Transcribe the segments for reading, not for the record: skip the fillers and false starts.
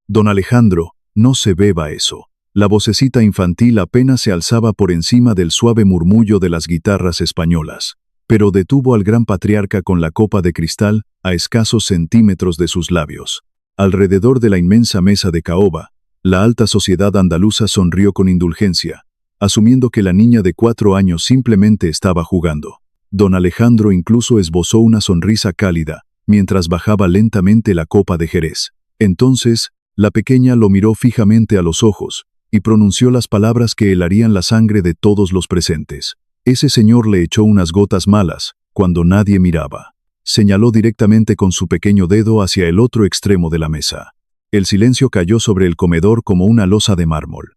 Don Alejandro, no se beba eso. La vocecita infantil apenas se alzaba por encima del suave murmullo de las guitarras españolas, pero detuvo al gran patriarca con la copa de cristal a escasos centímetros de sus labios. Alrededor de la inmensa mesa de caoba, la alta sociedad andaluza sonrió con indulgencia, asumiendo que la niña de 4 años simplemente estaba jugando. Don Alejandro incluso esbozó una sonrisa cálida, mientras bajaba lentamente la copa de Jerez. Entonces, la pequeña lo miró fijamente a los ojos, y pronunció las palabras que helarían la sangre de todos los presentes. Ese señor le echó unas gotas malas, cuando nadie miraba. Señaló directamente con su pequeño dedo hacia el otro extremo de la mesa. El silencio cayó sobre el comedor como una losa de mármol.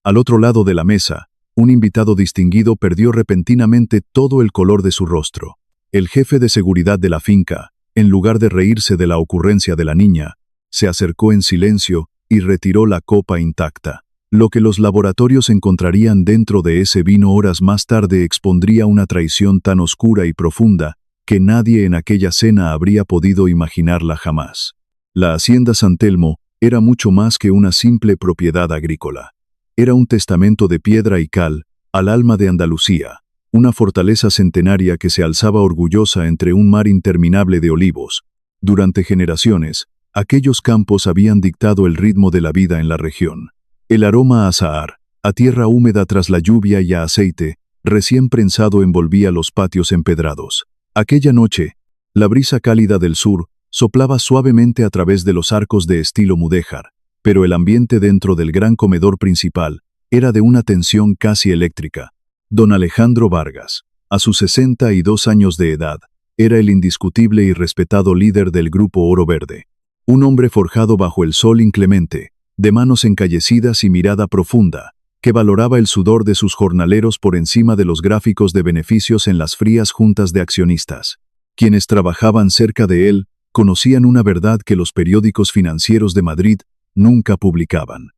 Al otro lado de la mesa, un invitado distinguido perdió repentinamente todo el color de su rostro. El jefe de seguridad de la finca, en lugar de reírse de la ocurrencia de la niña, se acercó en silencio y retiró la copa intacta. Lo que los laboratorios encontrarían dentro de ese vino horas más tarde expondría una traición tan oscura y profunda que nadie en aquella cena habría podido imaginarla jamás. La hacienda San Telmo era mucho más que una simple propiedad agrícola. Era un testamento de piedra y cal al alma de Andalucía, una fortaleza centenaria que se alzaba orgullosa entre un mar interminable de olivos. Durante generaciones, aquellos campos habían dictado el ritmo de la vida en la región. El aroma a azahar, a tierra húmeda tras la lluvia y a aceite, recién prensado envolvía los patios empedrados. Aquella noche, la brisa cálida del sur soplaba suavemente a través de los arcos de estilo mudéjar, pero el ambiente dentro del gran comedor principal era de una tensión casi eléctrica. Don Alejandro Vargas, a sus 62 años de edad, era el indiscutible y respetado líder del grupo Oro Verde. Un hombre forjado bajo el sol inclemente, de manos encallecidas y mirada profunda, que valoraba el sudor de sus jornaleros por encima de los gráficos de beneficios en las frías juntas de accionistas. Quienes trabajaban cerca de él conocían una verdad que los periódicos financieros de Madrid nunca publicaban.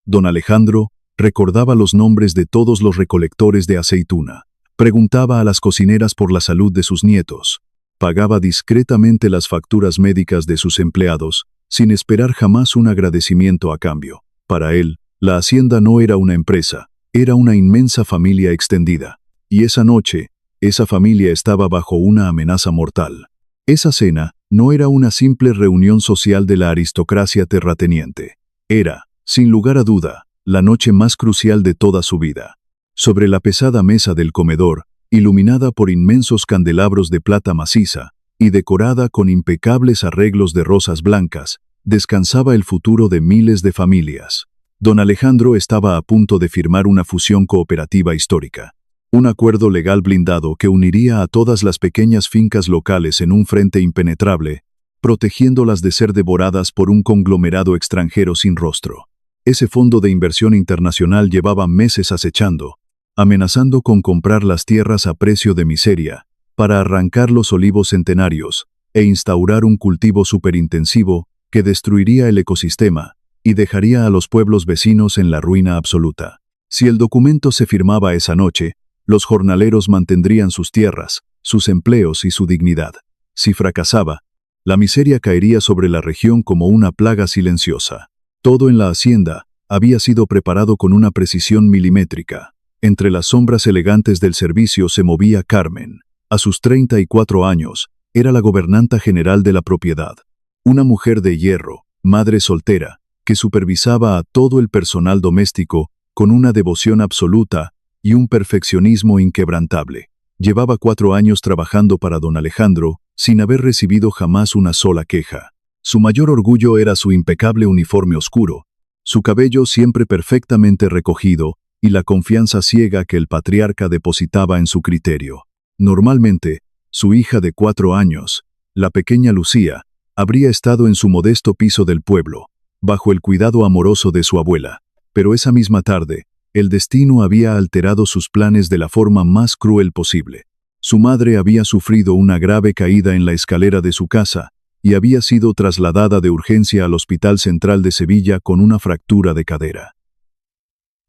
Don Alejandro recordaba los nombres de todos los recolectores de aceituna, preguntaba a las cocineras por la salud de sus nietos, pagaba discretamente las facturas médicas de sus empleados, sin esperar jamás un agradecimiento a cambio. Para él, la hacienda no era una empresa, era una inmensa familia extendida. Y esa noche, esa familia estaba bajo una amenaza mortal. Esa cena no era una simple reunión social de la aristocracia terrateniente. Era, sin lugar a duda, la noche más crucial de toda su vida. Sobre la pesada mesa del comedor, iluminada por inmensos candelabros de plata maciza y decorada con impecables arreglos de rosas blancas, descansaba el futuro de miles de familias. Don Alejandro estaba a punto de firmar una fusión cooperativa histórica. Un acuerdo legal blindado que uniría a todas las pequeñas fincas locales en un frente impenetrable, protegiéndolas de ser devoradas por un conglomerado extranjero sin rostro. Ese fondo de inversión internacional llevaba meses acechando, amenazando con comprar las tierras a precio de miseria, para arrancar los olivos centenarios e instaurar un cultivo superintensivo que destruiría el ecosistema y dejaría a los pueblos vecinos en la ruina absoluta. Si el documento se firmaba esa noche, los jornaleros mantendrían sus tierras, sus empleos y su dignidad. Si fracasaba, la miseria caería sobre la región como una plaga silenciosa. Todo en la hacienda había sido preparado con una precisión milimétrica. Entre las sombras elegantes del servicio se movía Carmen. A sus 34 años, era la gobernanta general de la propiedad. Una mujer de hierro, madre soltera, que supervisaba a todo el personal doméstico con una devoción absoluta y un perfeccionismo inquebrantable. Llevaba 4 años trabajando para don Alejandro, sin haber recibido jamás una sola queja. Su mayor orgullo era su impecable uniforme oscuro, su cabello siempre perfectamente recogido y la confianza ciega que el patriarca depositaba en su criterio. Normalmente, su hija de 4 años, la pequeña Lucía, habría estado en su modesto piso del pueblo, bajo el cuidado amoroso de su abuela, pero esa misma tarde, el destino había alterado sus planes de la forma más cruel posible. Su madre había sufrido una grave caída en la escalera de su casa y había sido trasladada de urgencia al Hospital Central de Sevilla con una fractura de cadera.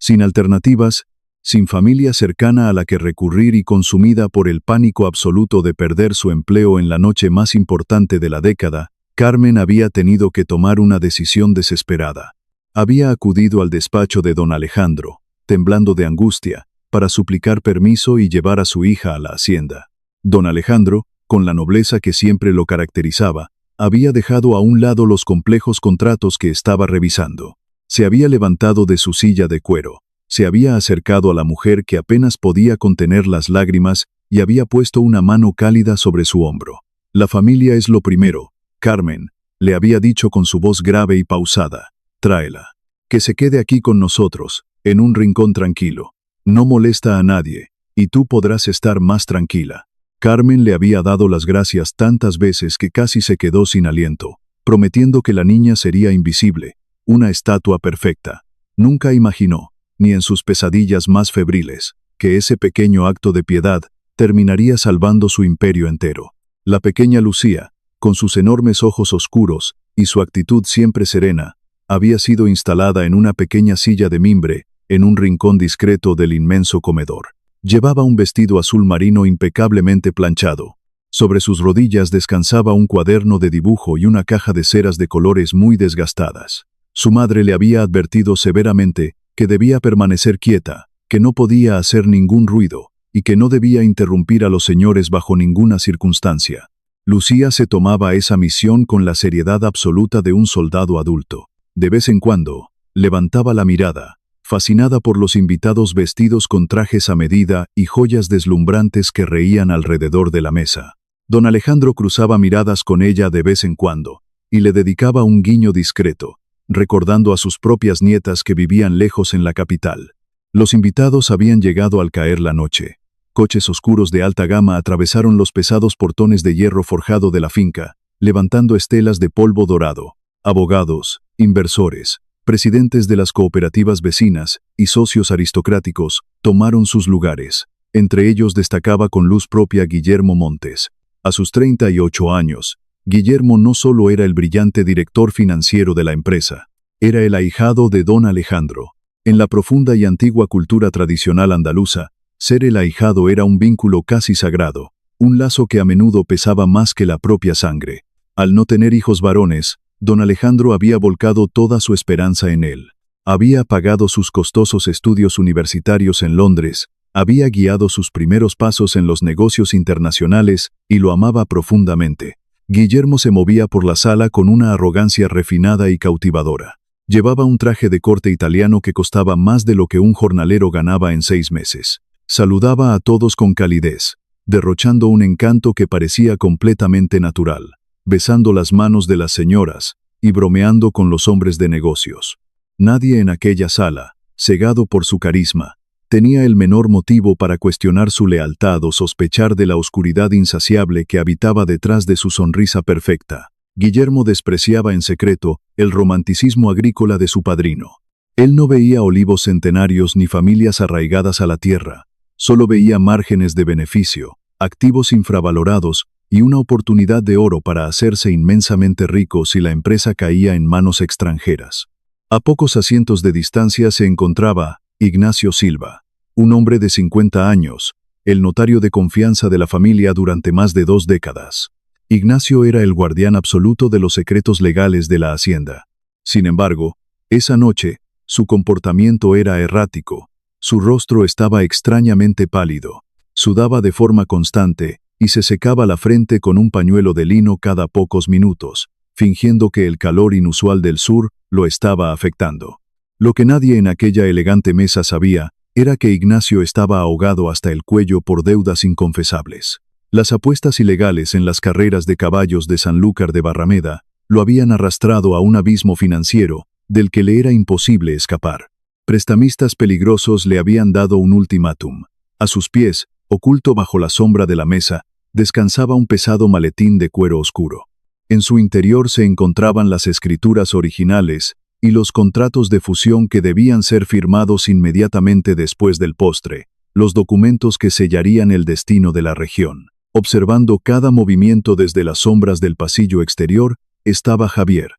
Sin alternativas, sin familia cercana a la que recurrir y consumida por el pánico absoluto de perder su empleo en la noche más importante de la década, Carmen había tenido que tomar una decisión desesperada. Había acudido al despacho de don Alejandro, temblando de angustia, para suplicar permiso y llevar a su hija a la hacienda. Don Alejandro, con la nobleza que siempre lo caracterizaba, había dejado a un lado los complejos contratos que estaba revisando. Se había levantado de su silla de cuero, se había acercado a la mujer que apenas podía contener las lágrimas y había puesto una mano cálida sobre su hombro. «La familia es lo primero, Carmen», le había dicho con su voz grave y pausada. «Tráela. Que se quede aquí con nosotros, en un rincón tranquilo. No molesta a nadie, y tú podrás estar más tranquila». Carmen le había dado las gracias tantas veces que casi se quedó sin aliento, prometiendo que la niña sería invisible, una estatua perfecta. Nunca imaginó, ni en sus pesadillas más febriles, que ese pequeño acto de piedad terminaría salvando su imperio entero. La pequeña Lucía, con sus enormes ojos oscuros y su actitud siempre serena, había sido instalada en una pequeña silla de mimbre, en un rincón discreto del inmenso comedor. Llevaba un vestido azul marino impecablemente planchado. Sobre sus rodillas descansaba un cuaderno de dibujo y una caja de ceras de colores muy desgastadas. Su madre le había advertido severamente que debía permanecer quieta, que no podía hacer ningún ruido, y que no debía interrumpir a los señores bajo ninguna circunstancia. Lucía se tomaba esa misión con la seriedad absoluta de un soldado adulto. De vez en cuando, levantaba la mirada, fascinada por los invitados vestidos con trajes a medida y joyas deslumbrantes que reían alrededor de la mesa. Don Alejandro cruzaba miradas con ella de vez en cuando, y le dedicaba un guiño discreto, recordando a sus propias nietas que vivían lejos en la capital. Los invitados habían llegado al caer la noche. Coches oscuros de alta gama atravesaron los pesados portones de hierro forjado de la finca, levantando estelas de polvo dorado. Abogados, inversores, presidentes de las cooperativas vecinas y socios aristocráticos tomaron sus lugares. Entre ellos destacaba con luz propia Guillermo Montes. A sus 38 años, Guillermo no solo era el brillante director financiero de la empresa, era el ahijado de don Alejandro. En la profunda y antigua cultura tradicional andaluza, ser el ahijado era un vínculo casi sagrado, un lazo que a menudo pesaba más que la propia sangre. Al no tener hijos varones, don Alejandro había volcado toda su esperanza en él. Había pagado sus costosos estudios universitarios en Londres, había guiado sus primeros pasos en los negocios internacionales y lo amaba profundamente. Guillermo se movía por la sala con una arrogancia refinada y cautivadora. Llevaba un traje de corte italiano que costaba más de lo que un jornalero ganaba en 6 meses. Saludaba a todos con calidez, derrochando un encanto que parecía completamente natural, besando las manos de las señoras y bromeando con los hombres de negocios. Nadie en aquella sala, cegado por su carisma, tenía el menor motivo para cuestionar su lealtad o sospechar de la oscuridad insaciable que habitaba detrás de su sonrisa perfecta. Guillermo despreciaba en secreto el romanticismo agrícola de su padrino. Él no veía olivos centenarios ni familias arraigadas a la tierra, solo veía márgenes de beneficio, activos infravalorados y una oportunidad de oro para hacerse inmensamente rico si la empresa caía en manos extranjeras. A pocos asientos de distancia se encontraba Ignacio Silva, un hombre de 50 años, el notario de confianza de la familia durante más de 2 décadas. Ignacio era el guardián absoluto de los secretos legales de la hacienda. Sin embargo, esa noche, su comportamiento era errático, su rostro estaba extrañamente pálido, sudaba de forma constante y se secaba la frente con un pañuelo de lino cada pocos minutos, fingiendo que el calor inusual del sur lo estaba afectando. Lo que nadie en aquella elegante mesa sabía era que Ignacio estaba ahogado hasta el cuello por deudas inconfesables. Las apuestas ilegales en las carreras de caballos de Sanlúcar de Barrameda lo habían arrastrado a un abismo financiero del que le era imposible escapar. Prestamistas peligrosos le habían dado un ultimátum. A sus pies, oculto bajo la sombra de la mesa, descansaba un pesado maletín de cuero oscuro. En su interior se encontraban las escrituras originales y los contratos de fusión que debían ser firmados inmediatamente después del postre, los documentos que sellarían el destino de la región. Observando cada movimiento desde las sombras del pasillo exterior, estaba Javier.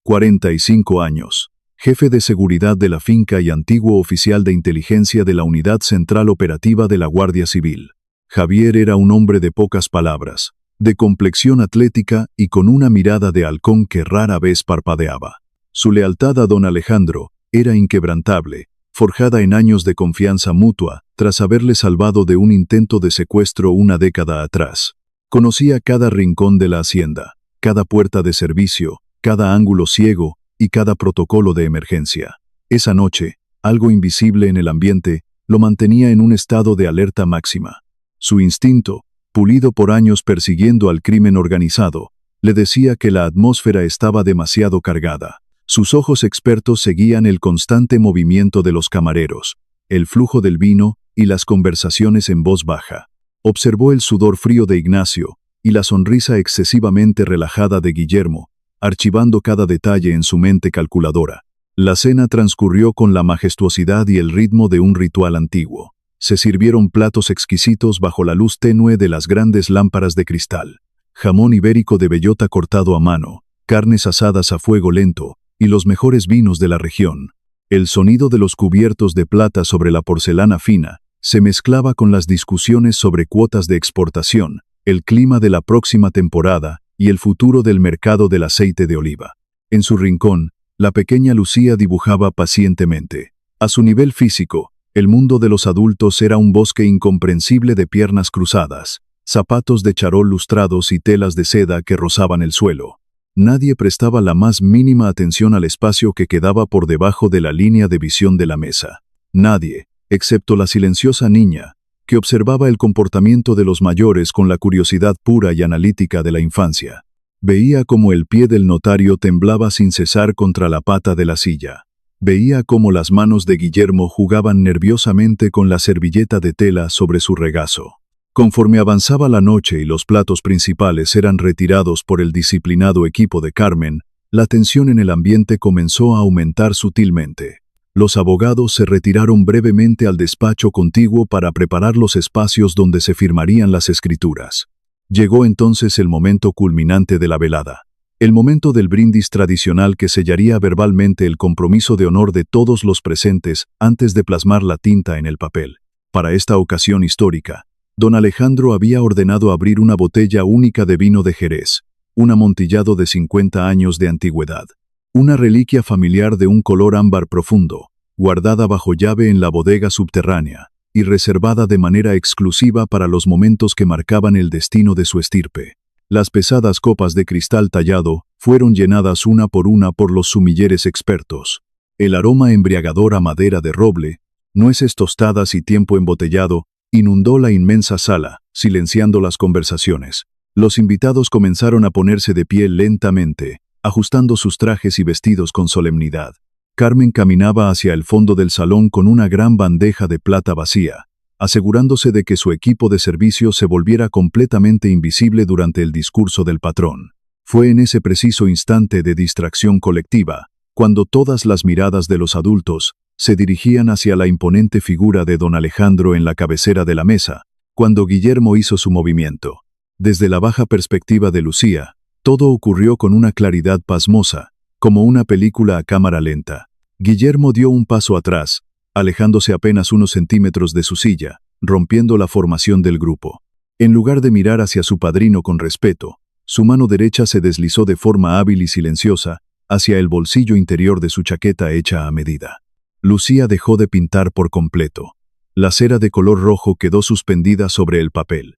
45 años, jefe de seguridad de la finca y antiguo oficial de inteligencia de la Unidad Central Operativa de la Guardia Civil. Javier era un hombre de pocas palabras, de complexión atlética y con una mirada de halcón que rara vez parpadeaba. Su lealtad a don Alejandro era inquebrantable, forjada en años de confianza mutua, tras haberle salvado de un intento de secuestro una década atrás. Conocía cada rincón de la hacienda, cada puerta de servicio, cada ángulo ciego y cada protocolo de emergencia. Esa noche, algo invisible en el ambiente lo mantenía en un estado de alerta máxima. Su instinto, pulido por años persiguiendo al crimen organizado, le decía que la atmósfera estaba demasiado cargada. Sus ojos expertos seguían el constante movimiento de los camareros, el flujo del vino y las conversaciones en voz baja. Observó el sudor frío de Ignacio y la sonrisa excesivamente relajada de Guillermo, archivando cada detalle en su mente calculadora. La cena transcurrió con la majestuosidad y el ritmo de un ritual antiguo. Se sirvieron platos exquisitos bajo la luz tenue de las grandes lámparas de cristal. Jamón ibérico de bellota cortado a mano, carnes asadas a fuego lento y los mejores vinos de la región. El sonido de los cubiertos de plata sobre la porcelana fina se mezclaba con las discusiones sobre cuotas de exportación, el clima de la próxima temporada y el futuro del mercado del aceite de oliva. En su rincón, la pequeña Lucía dibujaba pacientemente. A su nivel físico, el mundo de los adultos era un bosque incomprensible de piernas cruzadas, zapatos de charol lustrados y telas de seda que rozaban el suelo. Nadie prestaba la más mínima atención al espacio que quedaba por debajo de la línea de visión de la mesa. Nadie, excepto la silenciosa niña, que observaba el comportamiento de los mayores con la curiosidad pura y analítica de la infancia. Veía cómo el pie del notario temblaba sin cesar contra la pata de la silla. Veía cómo las manos de Guillermo jugaban nerviosamente con la servilleta de tela sobre su regazo. Conforme avanzaba la noche y los platos principales eran retirados por el disciplinado equipo de Carmen, la tensión en el ambiente comenzó a aumentar sutilmente. Los abogados se retiraron brevemente al despacho contiguo para preparar los espacios donde se firmarían las escrituras. Llegó entonces el momento culminante de la velada. El momento del brindis tradicional que sellaría verbalmente el compromiso de honor de todos los presentes antes de plasmar la tinta en el papel. Para esta ocasión histórica, don Alejandro había ordenado abrir una botella única de vino de Jerez, un amontillado de 50 años de antigüedad. Una reliquia familiar de un color ámbar profundo, guardada bajo llave en la bodega subterránea y reservada de manera exclusiva para los momentos que marcaban el destino de su estirpe. Las pesadas copas de cristal tallado fueron llenadas una por una por los sumilleres expertos. El aroma embriagador a madera de roble, nueces tostadas y tiempo embotellado inundó la inmensa sala, silenciando las conversaciones. Los invitados comenzaron a ponerse de pie lentamente, ajustando sus trajes y vestidos con solemnidad. Carmen caminaba hacia el fondo del salón con una gran bandeja de plata vacía, asegurándose de que su equipo de servicio se volviera completamente invisible durante el discurso del patrón. Fue en ese preciso instante de distracción colectiva, cuando todas las miradas de los adultos se dirigían hacia la imponente figura de don Alejandro en la cabecera de la mesa, cuando Guillermo hizo su movimiento. Desde la baja perspectiva de Lucía, todo ocurrió con una claridad pasmosa, como una película a cámara lenta. Guillermo dio un paso atrás, alejándose apenas unos centímetros de su silla, rompiendo la formación del grupo. En lugar de mirar hacia su padrino con respeto, su mano derecha se deslizó de forma hábil y silenciosa hacia el bolsillo interior de su chaqueta hecha a medida. Lucía dejó de pintar por completo. La cera de color rojo quedó suspendida sobre el papel.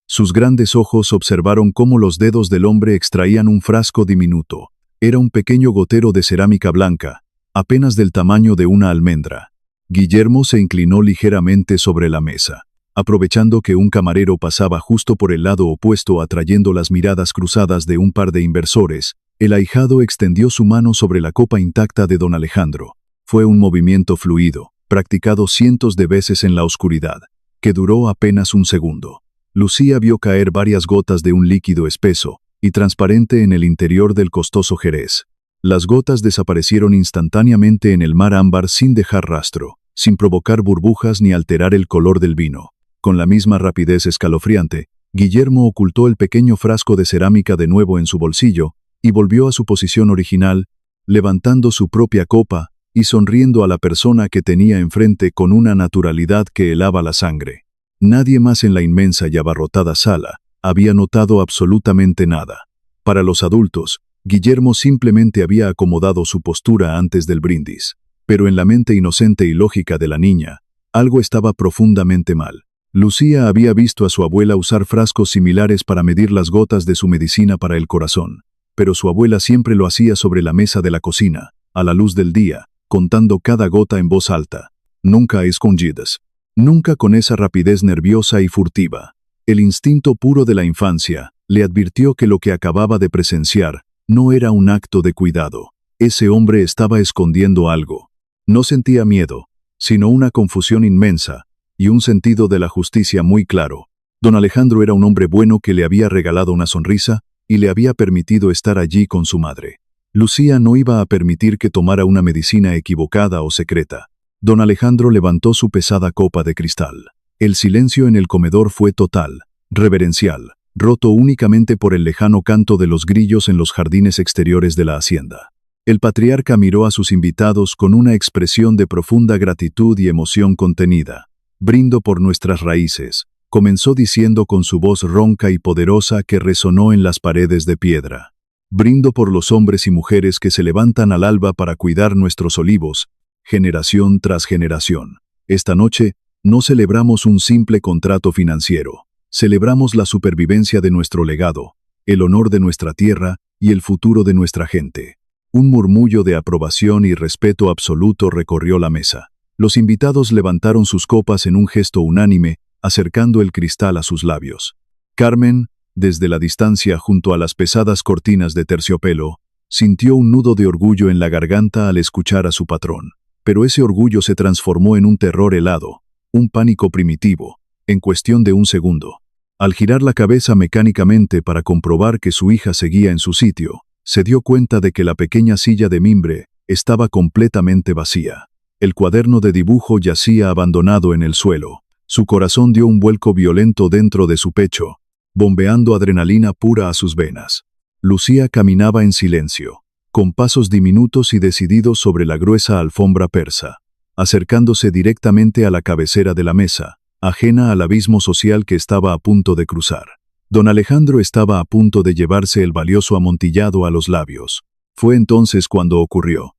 Sus grandes ojos observaron cómo los dedos del hombre extraían un frasco diminuto. Era un pequeño gotero de cerámica blanca, apenas del tamaño de una almendra. Guillermo se inclinó ligeramente sobre la mesa. Aprovechando que un camarero pasaba justo por el lado opuesto atrayendo las miradas cruzadas de un par de inversores, el ahijado extendió su mano sobre la copa intacta de don Alejandro. Fue un movimiento fluido, practicado cientos de veces en la oscuridad, que duró apenas un segundo. Lucía vio caer varias gotas de un líquido espeso y transparente en el interior del costoso Jerez. Las gotas desaparecieron instantáneamente en el mar ámbar sin dejar rastro, sin provocar burbujas ni alterar el color del vino. Con la misma rapidez escalofriante, Guillermo ocultó el pequeño frasco de cerámica de nuevo en su bolsillo y volvió a su posición original, levantando su propia copa y sonriendo a la persona que tenía enfrente con una naturalidad que helaba la sangre. Nadie más en la inmensa y abarrotada sala había notado absolutamente nada. Para los adultos, Guillermo simplemente había acomodado su postura antes del brindis. Pero en la mente inocente y lógica de la niña, algo estaba profundamente mal. Lucía había visto a su abuela usar frascos similares para medir las gotas de su medicina para el corazón, pero su abuela siempre lo hacía sobre la mesa de la cocina, a la luz del día, contando cada gota en voz alta, nunca a escondidas, nunca con esa rapidez nerviosa y furtiva. El instinto puro de la infancia le advirtió que lo que acababa de presenciar no era un acto de cuidado. Ese hombre estaba escondiendo algo. No sentía miedo, sino una confusión inmensa y un sentido de la justicia muy claro. Don Alejandro era un hombre bueno que le había regalado una sonrisa y le había permitido estar allí con su madre. Lucía no iba a permitir que tomara una medicina equivocada o secreta. Don Alejandro levantó su pesada copa de cristal. El silencio en el comedor fue total, reverencial, roto únicamente por el lejano canto de los grillos en los jardines exteriores de la hacienda. El patriarca miró a sus invitados con una expresión de profunda gratitud y emoción contenida. «Brindo por nuestras raíces», comenzó diciendo con su voz ronca y poderosa que resonó en las paredes de piedra. «Brindo por los hombres y mujeres que se levantan al alba para cuidar nuestros olivos, generación tras generación. Esta noche, no celebramos un simple contrato financiero. Celebramos la supervivencia de nuestro legado, el honor de nuestra tierra y el futuro de nuestra gente». Un murmullo de aprobación y respeto absoluto recorrió la mesa. Los invitados levantaron sus copas en un gesto unánime, acercando el cristal a sus labios. Carmen, desde la distancia junto a las pesadas cortinas de terciopelo, sintió un nudo de orgullo en la garganta al escuchar a su patrón. Pero ese orgullo se transformó en un terror helado, un pánico primitivo, en cuestión de un segundo. Al girar la cabeza mecánicamente para comprobar que su hija seguía en su sitio, se dio cuenta de que la pequeña silla de mimbre estaba completamente vacía. El cuaderno de dibujo yacía abandonado en el suelo. Su corazón dio un vuelco violento dentro de su pecho, bombeando adrenalina pura a sus venas. Lucía caminaba en silencio, con pasos diminutos y decididos sobre la gruesa alfombra persa, acercándose directamente a la cabecera de la mesa, ajena al abismo social que estaba a punto de cruzar. Don Alejandro estaba a punto de llevarse el valioso amontillado a los labios. Fue entonces cuando ocurrió.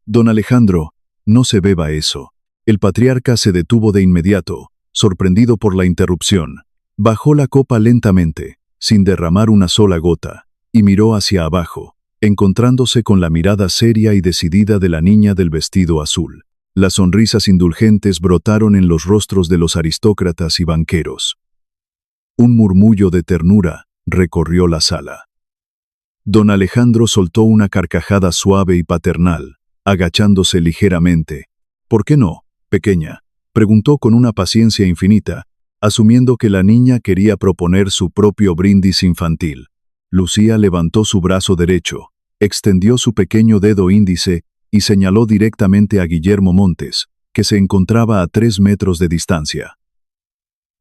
«Don Alejandro, no se beba eso». El patriarca se detuvo de inmediato, sorprendido por la interrupción. Bajó la copa lentamente, sin derramar una sola gota, y miró hacia abajo, encontrándose con la mirada seria y decidida de la niña del vestido azul. Las sonrisas indulgentes brotaron en los rostros de los aristócratas y banqueros. Un murmullo de ternura recorrió la sala. Don Alejandro soltó una carcajada suave y paternal, agachándose ligeramente. «¿Por qué no, pequeña?», preguntó con una paciencia infinita, asumiendo que la niña quería proponer su propio brindis infantil. Lucía levantó su brazo derecho, extendió su pequeño dedo índice y señaló directamente a Guillermo Montes, que se encontraba a 3 metros de distancia.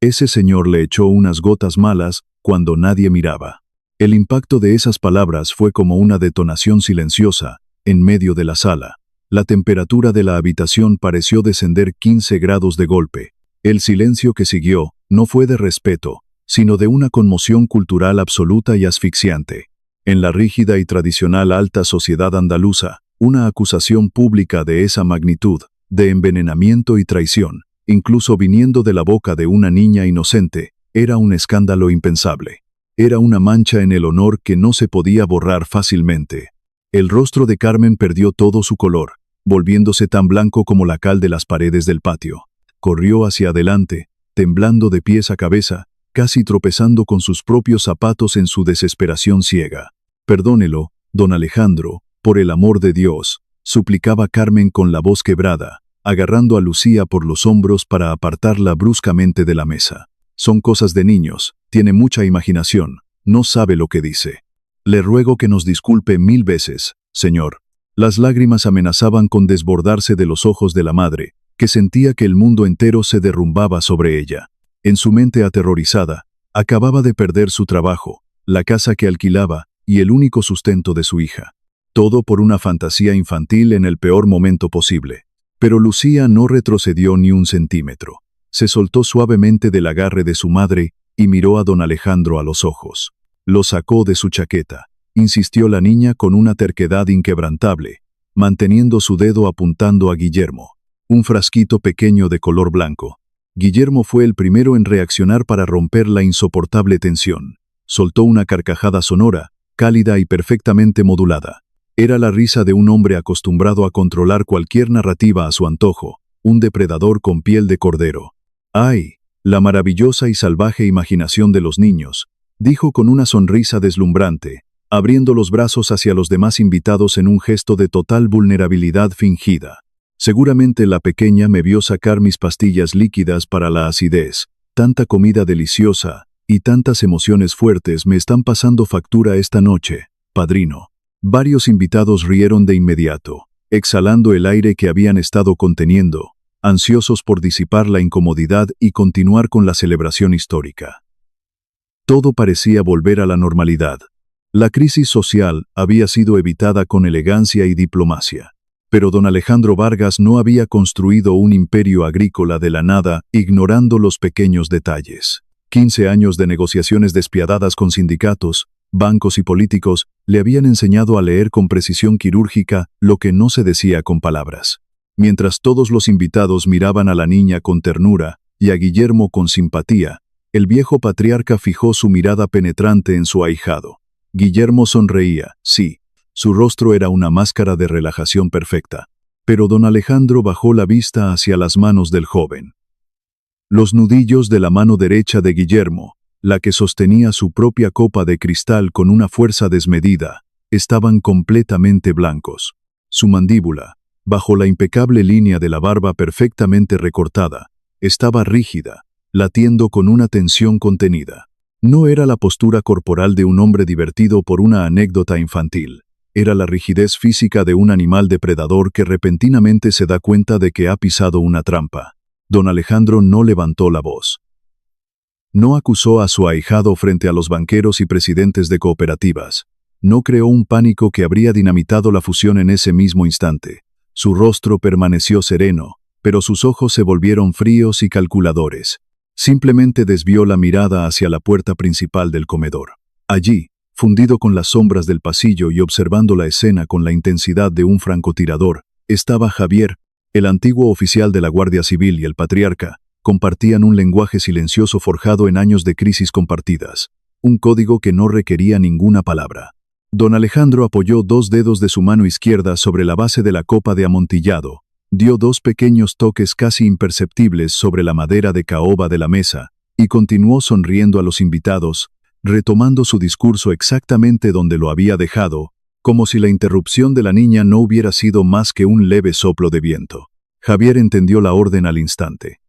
Ese señor le echó unas gotas malas cuando nadie miraba. El impacto de esas palabras fue como una detonación silenciosa, en medio de la sala. La temperatura de la habitación pareció descender 15 grados de golpe. El silencio que siguió no fue de respeto, sino de una conmoción cultural absoluta y asfixiante. En la rígida y tradicional alta sociedad andaluza, una acusación pública de esa magnitud, de envenenamiento y traición, incluso viniendo de la boca de una niña inocente, era un escándalo impensable. Era una mancha en el honor que no se podía borrar fácilmente. El rostro de Carmen perdió todo su color, volviéndose tan blanco como la cal de las paredes del patio. Corrió hacia adelante, temblando de pies a cabeza, casi tropezando con sus propios zapatos en su desesperación ciega. «Perdónelo, don Alejandro, por el amor de Dios», suplicaba Carmen con la voz quebrada, agarrando a Lucía por los hombros para apartarla bruscamente de la mesa. «Son cosas de niños, tiene mucha imaginación, no sabe lo que dice. Le ruego que nos disculpe 1000 veces, señor». Las lágrimas amenazaban con desbordarse de los ojos de la madre, que sentía que el mundo entero se derrumbaba sobre ella. En su mente aterrorizada, acababa de perder su trabajo, la casa que alquilaba y el único sustento de su hija. Todo por una fantasía infantil en el peor momento posible. Pero Lucía no retrocedió ni un centímetro. Se soltó suavemente del agarre de su madre y miró a don Alejandro a los ojos. Lo sacó de su chaqueta, insistió la niña con una terquedad inquebrantable, manteniendo su dedo apuntando a Guillermo, un frasquito pequeño de color blanco. Guillermo fue el primero en reaccionar para romper la insoportable tensión. Soltó una carcajada sonora, cálida y perfectamente modulada. Era la risa de un hombre acostumbrado a controlar cualquier narrativa a su antojo, un depredador con piel de cordero. ¡Ay! La maravillosa y salvaje imaginación de los niños, dijo con una sonrisa deslumbrante, abriendo los brazos hacia los demás invitados en un gesto de total vulnerabilidad fingida. Seguramente la pequeña me vio sacar mis pastillas líquidas para la acidez. Tanta comida deliciosa y tantas emociones fuertes me están pasando factura esta noche, padrino. Varios invitados rieron de inmediato, exhalando el aire que habían estado conteniendo, ansiosos por disipar la incomodidad y continuar con la celebración histórica. Todo parecía volver a la normalidad. La crisis social había sido evitada con elegancia y diplomacia. Pero don Alejandro Vargas no había construido un imperio agrícola de la nada, ignorando los pequeños detalles. 15 años de negociaciones despiadadas con sindicatos, bancos y políticos le habían enseñado a leer con precisión quirúrgica lo que no se decía con palabras. Mientras todos los invitados miraban a la niña con ternura y a Guillermo con simpatía, el viejo patriarca fijó su mirada penetrante en su ahijado. Guillermo sonreía, sí. Su rostro era una máscara de relajación perfecta, pero don Alejandro bajó la vista hacia las manos del joven. Los nudillos de la mano derecha de Guillermo, la que sostenía su propia copa de cristal con una fuerza desmedida, estaban completamente blancos. Su mandíbula, bajo la impecable línea de la barba perfectamente recortada, estaba rígida, latiendo con una tensión contenida. No era la postura corporal de un hombre divertido por una anécdota infantil. Era la rigidez física de un animal depredador que repentinamente se da cuenta de que ha pisado una trampa. Don Alejandro no levantó la voz. No acusó a su ahijado frente a los banqueros y presidentes de cooperativas. No creó un pánico que habría dinamitado la fusión en ese mismo instante. Su rostro permaneció sereno, pero sus ojos se volvieron fríos y calculadores. Simplemente desvió la mirada hacia la puerta principal del comedor. Allí, fundido con las sombras del pasillo y observando la escena con la intensidad de un francotirador, estaba Javier, el antiguo oficial de la Guardia Civil, y el patriarca. Compartían un lenguaje silencioso forjado en años de crisis compartidas, un código que no requería ninguna palabra. Don Alejandro apoyó 2 dedos de su mano izquierda sobre la base de la copa de amontillado, dio 2 pequeños toques casi imperceptibles sobre la madera de caoba de la mesa, y continuó sonriendo a los invitados, retomando su discurso exactamente donde lo había dejado, como si la interrupción de la niña no hubiera sido más que un leve soplo de viento. Javier entendió la orden al instante.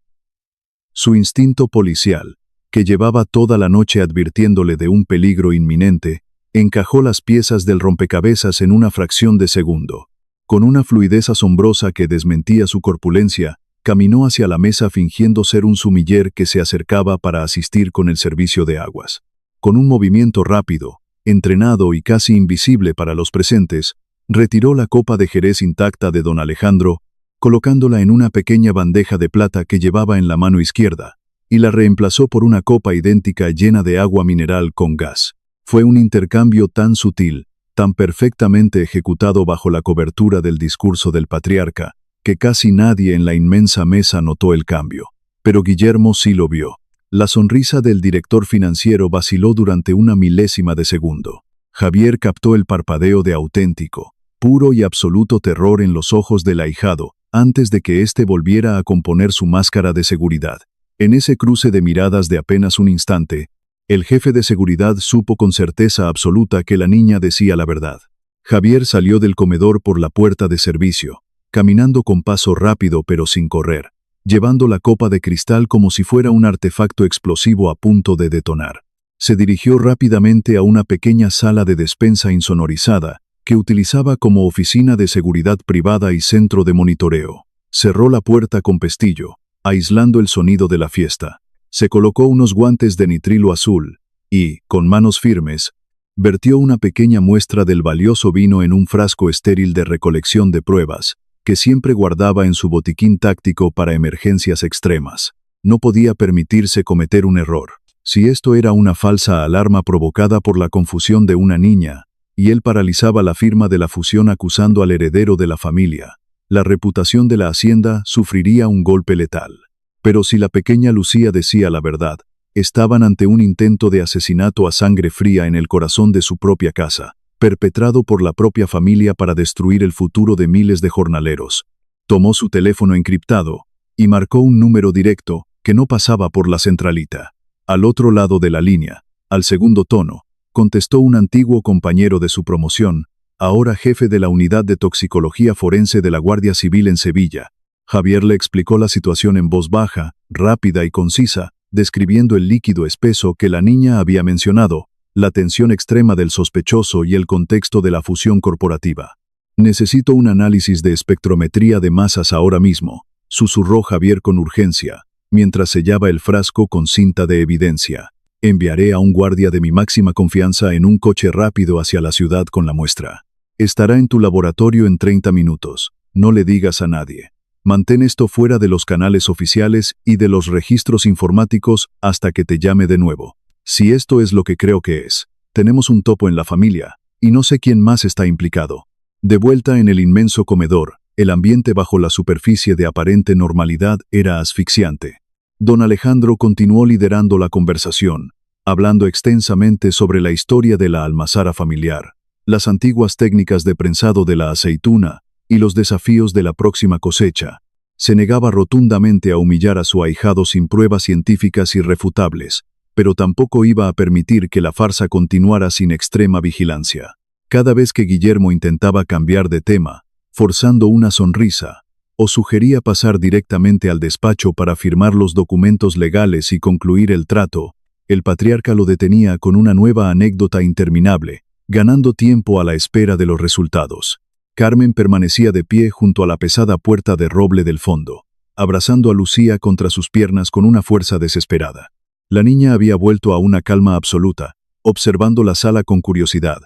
Su instinto policial, que llevaba toda la noche advirtiéndole de un peligro inminente, encajó las piezas del rompecabezas en una fracción de segundo. Con una fluidez asombrosa que desmentía su corpulencia, caminó hacia la mesa fingiendo ser un sumiller que se acercaba para asistir con el servicio de aguas. Con un movimiento rápido, entrenado y casi invisible para los presentes, retiró la copa de jerez intacta de don Alejandro, colocándola en una pequeña bandeja de plata que llevaba en la mano izquierda, y la reemplazó por una copa idéntica llena de agua mineral con gas. Fue un intercambio tan sutil, tan perfectamente ejecutado bajo la cobertura del discurso del patriarca, que casi nadie en la inmensa mesa notó el cambio. Pero Guillermo sí lo vio. La sonrisa del director financiero vaciló durante una milésima de segundo. Javier captó el parpadeo de auténtico, puro y absoluto terror en los ojos del ahijado, antes de que éste volviera a componer su máscara de seguridad. En ese cruce de miradas de apenas un instante, el jefe de seguridad supo con certeza absoluta que la niña decía la verdad. Javier salió del comedor por la puerta de servicio, caminando con paso rápido pero sin correr, llevando la copa de cristal como si fuera un artefacto explosivo a punto de detonar. Se dirigió rápidamente a una pequeña sala de despensa insonorizada, que utilizaba como oficina de seguridad privada y centro de monitoreo. Cerró la puerta con pestillo, aislando el sonido de la fiesta. Se colocó unos guantes de nitrilo azul y, con manos firmes, vertió una pequeña muestra del valioso vino en un frasco estéril de recolección de pruebas, que siempre guardaba en su botiquín táctico para emergencias extremas. No podía permitirse cometer un error. Si esto era una falsa alarma provocada por la confusión de una niña, y él paralizaba la firma de la fusión acusando al heredero de la familia, la reputación de la hacienda sufriría un golpe letal. Pero si la pequeña Lucía decía la verdad, estaban ante un intento de asesinato a sangre fría en el corazón de su propia casa, perpetrado por la propia familia para destruir el futuro de miles de jornaleros. Tomó su teléfono encriptado y marcó un número directo que no pasaba por la centralita. Al otro lado de la línea, al segundo tono, contestó un antiguo compañero de su promoción, ahora jefe de la unidad de toxicología forense de la Guardia Civil en Sevilla. Javier le explicó la situación en voz baja, rápida y concisa, describiendo el líquido espeso que la niña había mencionado, la tensión extrema del sospechoso y el contexto de la fusión corporativa. «Necesito un análisis de espectrometría de masas ahora mismo», susurró Javier con urgencia, mientras sellaba el frasco con cinta de evidencia. «Enviaré a un guardia de mi máxima confianza en un coche rápido hacia la ciudad con la muestra. Estará en tu laboratorio en 30 minutos. No le digas a nadie. Mantén esto fuera de los canales oficiales y de los registros informáticos hasta que te llame de nuevo. Si esto es lo que creo que es, tenemos un topo en la familia, y no sé quién más está implicado». De vuelta en el inmenso comedor, el ambiente bajo la superficie de aparente normalidad era asfixiante. Don Alejandro continuó liderando la conversación, hablando extensamente sobre la historia de la almazara familiar, las antiguas técnicas de prensado de la aceituna y los desafíos de la próxima cosecha. Se negaba rotundamente a humillar a su ahijado sin pruebas científicas irrefutables, pero tampoco iba a permitir que la farsa continuara sin extrema vigilancia. Cada vez que Guillermo intentaba cambiar de tema, forzando una sonrisa, o sugería pasar directamente al despacho para firmar los documentos legales y concluir el trato, el patriarca lo detenía con una nueva anécdota interminable, ganando tiempo a la espera de los resultados. Carmen permanecía de pie junto a la pesada puerta de roble del fondo, abrazando a Lucía contra sus piernas con una fuerza desesperada. La niña había vuelto a una calma absoluta, observando la sala con curiosidad,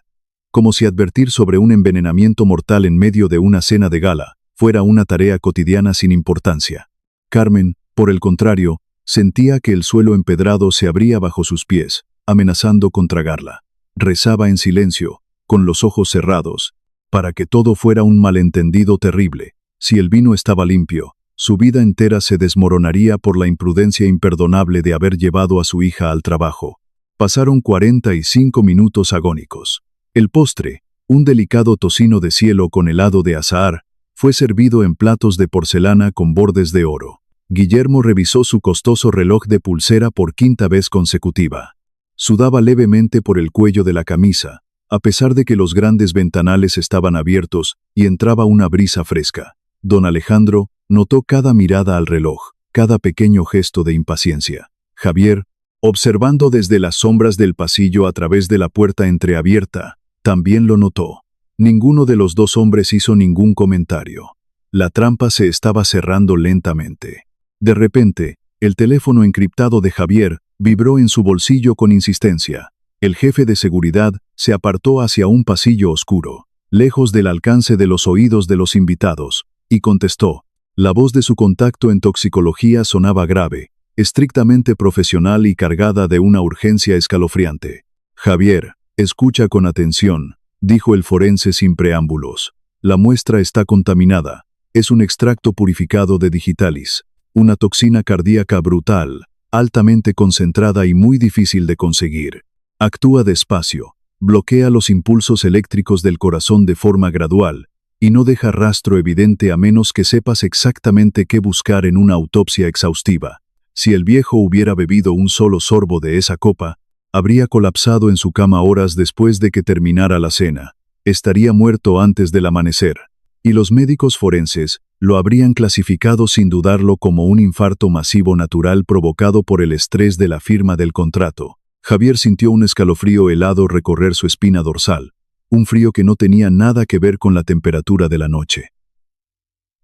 como si advertir sobre un envenenamiento mortal en medio de una cena de gala fuera una tarea cotidiana sin importancia. Carmen, por el contrario, sentía que el suelo empedrado se abría bajo sus pies, amenazando con tragarla. Rezaba en silencio, con los ojos cerrados, para que todo fuera un malentendido terrible. Si el vino estaba limpio, su vida entera se desmoronaría por la imprudencia imperdonable de haber llevado a su hija al trabajo. Pasaron 45 minutos agónicos. El postre, un delicado tocino de cielo con helado de azahar, fue servido en platos de porcelana con bordes de oro. Guillermo revisó su costoso reloj de pulsera por quinta vez consecutiva. Sudaba levemente por el cuello de la camisa, a pesar de que los grandes ventanales estaban abiertos y entraba una brisa fresca. Don Alejandro notó cada mirada al reloj, cada pequeño gesto de impaciencia. Javier, observando desde las sombras del pasillo a través de la puerta entreabierta, también lo notó. Ninguno de los dos hombres hizo ningún comentario. La trampa se estaba cerrando lentamente. De repente, el teléfono encriptado de Javier vibró en su bolsillo con insistencia. El jefe de seguridad se apartó hacia un pasillo oscuro, lejos del alcance de los oídos de los invitados, y contestó. La voz de su contacto en toxicología sonaba grave, estrictamente profesional y cargada de una urgencia escalofriante. Javier, escucha con atención, dijo el forense sin preámbulos. La muestra está contaminada. Es un extracto purificado de digitalis, una toxina cardíaca brutal, altamente concentrada y muy difícil de conseguir. Actúa despacio, bloquea los impulsos eléctricos del corazón de forma gradual, y no deja rastro evidente a menos que sepas exactamente qué buscar en una autopsia exhaustiva. Si el viejo hubiera bebido un solo sorbo de esa copa, habría colapsado en su cama horas después de que terminara la cena. Estaría muerto antes del amanecer. Y los médicos forenses lo habrían clasificado sin dudarlo como un infarto masivo natural provocado por el estrés de la firma del contrato. Javier sintió un escalofrío helado recorrer su espina dorsal, un frío que no tenía nada que ver con la temperatura de la noche.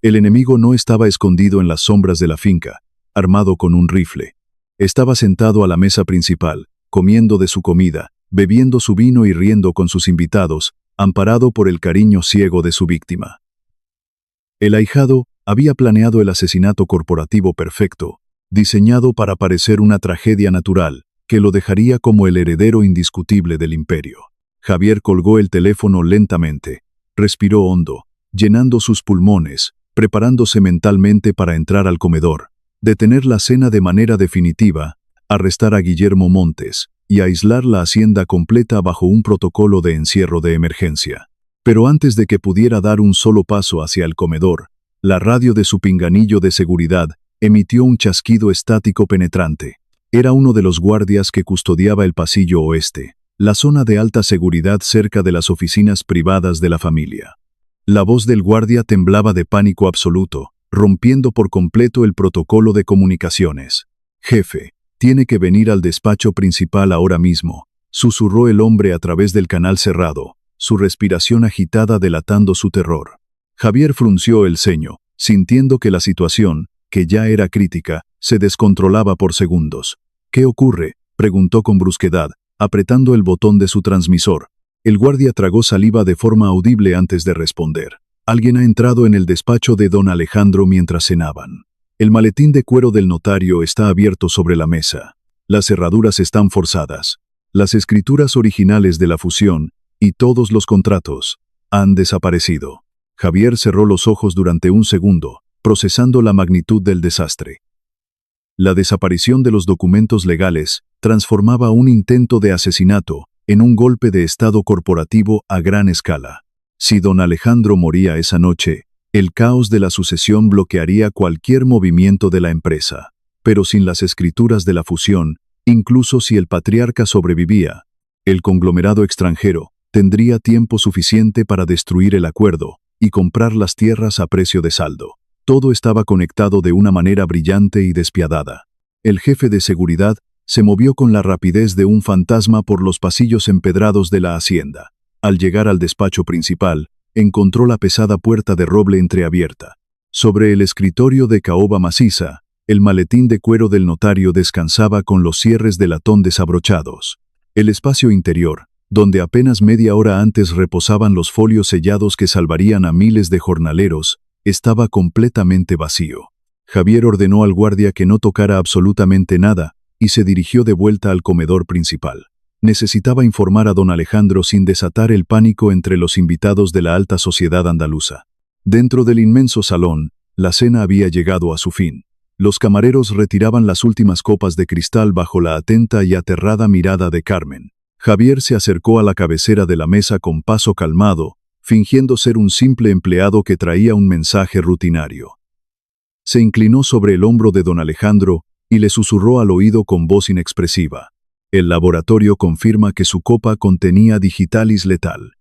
El enemigo no estaba escondido en las sombras de la finca, armado con un rifle. Estaba sentado a la mesa principal, comiendo de su comida, bebiendo su vino y riendo con sus invitados, amparado por el cariño ciego de su víctima. El ahijado había planeado el asesinato corporativo perfecto, diseñado para parecer una tragedia natural, que lo dejaría como el heredero indiscutible del imperio. Javier colgó el teléfono lentamente, respiró hondo, llenando sus pulmones, preparándose mentalmente para entrar al comedor, detener la cena de manera definitiva, arrestar a Guillermo Montes y aislar la hacienda completa bajo un protocolo de encierro de emergencia. Pero antes de que pudiera dar un solo paso hacia el comedor, la radio de su pinganillo de seguridad emitió un chasquido estático penetrante. Era uno de los guardias que custodiaba el pasillo oeste, la zona de alta seguridad cerca de las oficinas privadas de la familia. La voz del guardia temblaba de pánico absoluto, rompiendo por completo el protocolo de comunicaciones. «Jefe, tiene que venir al despacho principal ahora mismo», susurró el hombre a través del canal cerrado, su respiración agitada delatando su terror. Javier frunció el ceño, sintiendo que la situación, que ya era crítica, se descontrolaba por segundos. «¿Qué ocurre?», preguntó con brusquedad, apretando el botón de su transmisor. El guardia tragó saliva de forma audible antes de responder. «Alguien ha entrado en el despacho de don Alejandro mientras cenaban. El maletín de cuero del notario está abierto sobre la mesa. Las cerraduras están forzadas. Las escrituras originales de la fusión y todos los contratos han desaparecido». Javier cerró los ojos durante un segundo, procesando la magnitud del desastre. La desaparición de los documentos legales transformaba un intento de asesinato en un golpe de estado corporativo a gran escala. Si don Alejandro moría esa noche, el caos de la sucesión bloquearía cualquier movimiento de la empresa. Pero sin las escrituras de la fusión, incluso si el patriarca sobrevivía, el conglomerado extranjero tendría tiempo suficiente para destruir el acuerdo y comprar las tierras a precio de saldo. Todo estaba conectado de una manera brillante y despiadada. El jefe de seguridad se movió con la rapidez de un fantasma por los pasillos empedrados de la hacienda. Al llegar al despacho principal, encontró la pesada puerta de roble entreabierta. Sobre el escritorio de caoba maciza, el maletín de cuero del notario descansaba con los cierres de latón desabrochados. El espacio interior, donde apenas media hora antes reposaban los folios sellados que salvarían a miles de jornaleros, estaba completamente vacío. Javier ordenó al guardia que no tocara absolutamente nada y se dirigió de vuelta al comedor principal. Necesitaba informar a don Alejandro sin desatar el pánico entre los invitados de la alta sociedad andaluza. Dentro del inmenso salón, la cena había llegado a su fin. Los camareros retiraban las últimas copas de cristal bajo la atenta y aterrada mirada de Carmen. Javier se acercó a la cabecera de la mesa con paso calmado, fingiendo ser un simple empleado que traía un mensaje rutinario. Se inclinó sobre el hombro de don Alejandro y le susurró al oído con voz inexpresiva: «El laboratorio confirma que su copa contenía digitalis letal.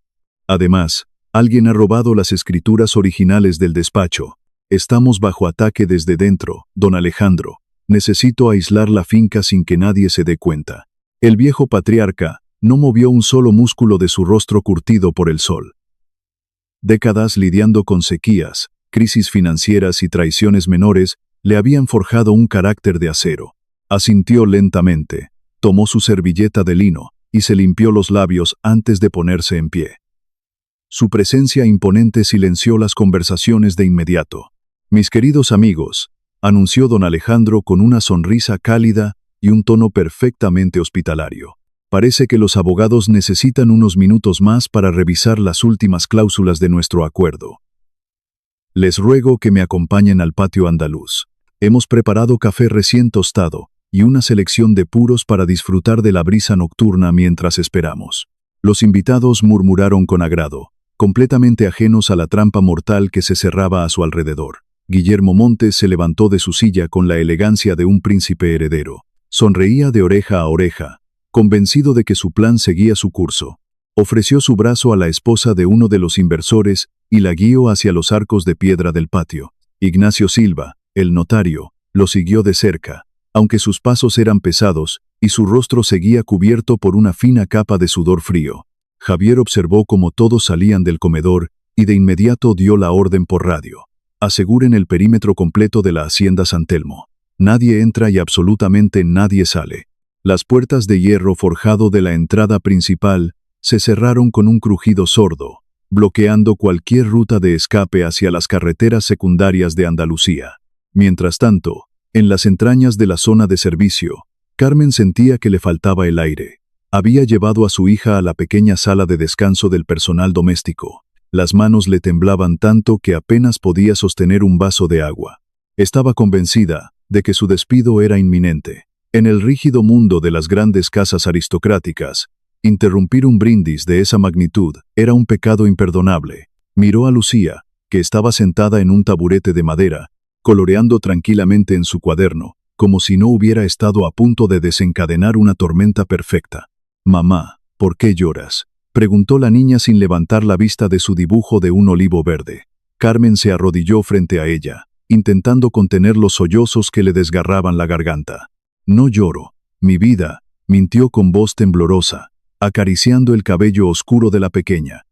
Además, alguien ha robado las escrituras originales del despacho. Estamos bajo ataque desde dentro, don Alejandro. Necesito aislar la finca sin que nadie se dé cuenta». El viejo patriarca no movió un solo músculo de su rostro curtido por el sol. Décadas lidiando con sequías, crisis financieras y traiciones menores le habían forjado un carácter de acero. Asintió lentamente, tomó su servilleta de lino y se limpió los labios antes de ponerse en pie. Su presencia imponente silenció las conversaciones de inmediato. «Mis queridos amigos», anunció don Alejandro con una sonrisa cálida y un tono perfectamente hospitalario. «Parece que los abogados necesitan unos minutos más para revisar las últimas cláusulas de nuestro acuerdo. Les ruego que me acompañen al patio andaluz. Hemos preparado café recién tostado y una selección de puros para disfrutar de la brisa nocturna mientras esperamos». Los invitados murmuraron con agrado, completamente ajenos a la trampa mortal que se cerraba a su alrededor. Guillermo Montes se levantó de su silla con la elegancia de un príncipe heredero. Sonreía de oreja a oreja, convencido de que su plan seguía su curso. Ofreció su brazo a la esposa de uno de los inversores y la guió hacia los arcos de piedra del patio. Ignacio Silva, el notario, lo siguió de cerca, aunque sus pasos eran pesados y su rostro seguía cubierto por una fina capa de sudor frío. Javier observó cómo todos salían del comedor y de inmediato dio la orden por radio: «Aseguren el perímetro completo de la hacienda San Telmo. Nadie entra y absolutamente nadie sale». Las puertas de hierro forjado de la entrada principal se cerraron con un crujido sordo, bloqueando cualquier ruta de escape hacia las carreteras secundarias de Andalucía. Mientras tanto, en las entrañas de la zona de servicio, Carmen sentía que le faltaba el aire. Había llevado a su hija a la pequeña sala de descanso del personal doméstico. Las manos le temblaban tanto que apenas podía sostener un vaso de agua. Estaba convencida de que su despido era inminente. En el rígido mundo de las grandes casas aristocráticas, interrumpir un brindis de esa magnitud era un pecado imperdonable. Miró a Lucía, que estaba sentada en un taburete de madera, coloreando tranquilamente en su cuaderno, como si no hubiera estado a punto de desencadenar una tormenta perfecta. «Mamá, ¿por qué lloras?», preguntó la niña sin levantar la vista de su dibujo de un olivo verde. Carmen se arrodilló frente a ella, intentando contener los sollozos que le desgarraban la garganta. «No lloro, mi vida», mintió con voz temblorosa, acariciando el cabello oscuro de la pequeña.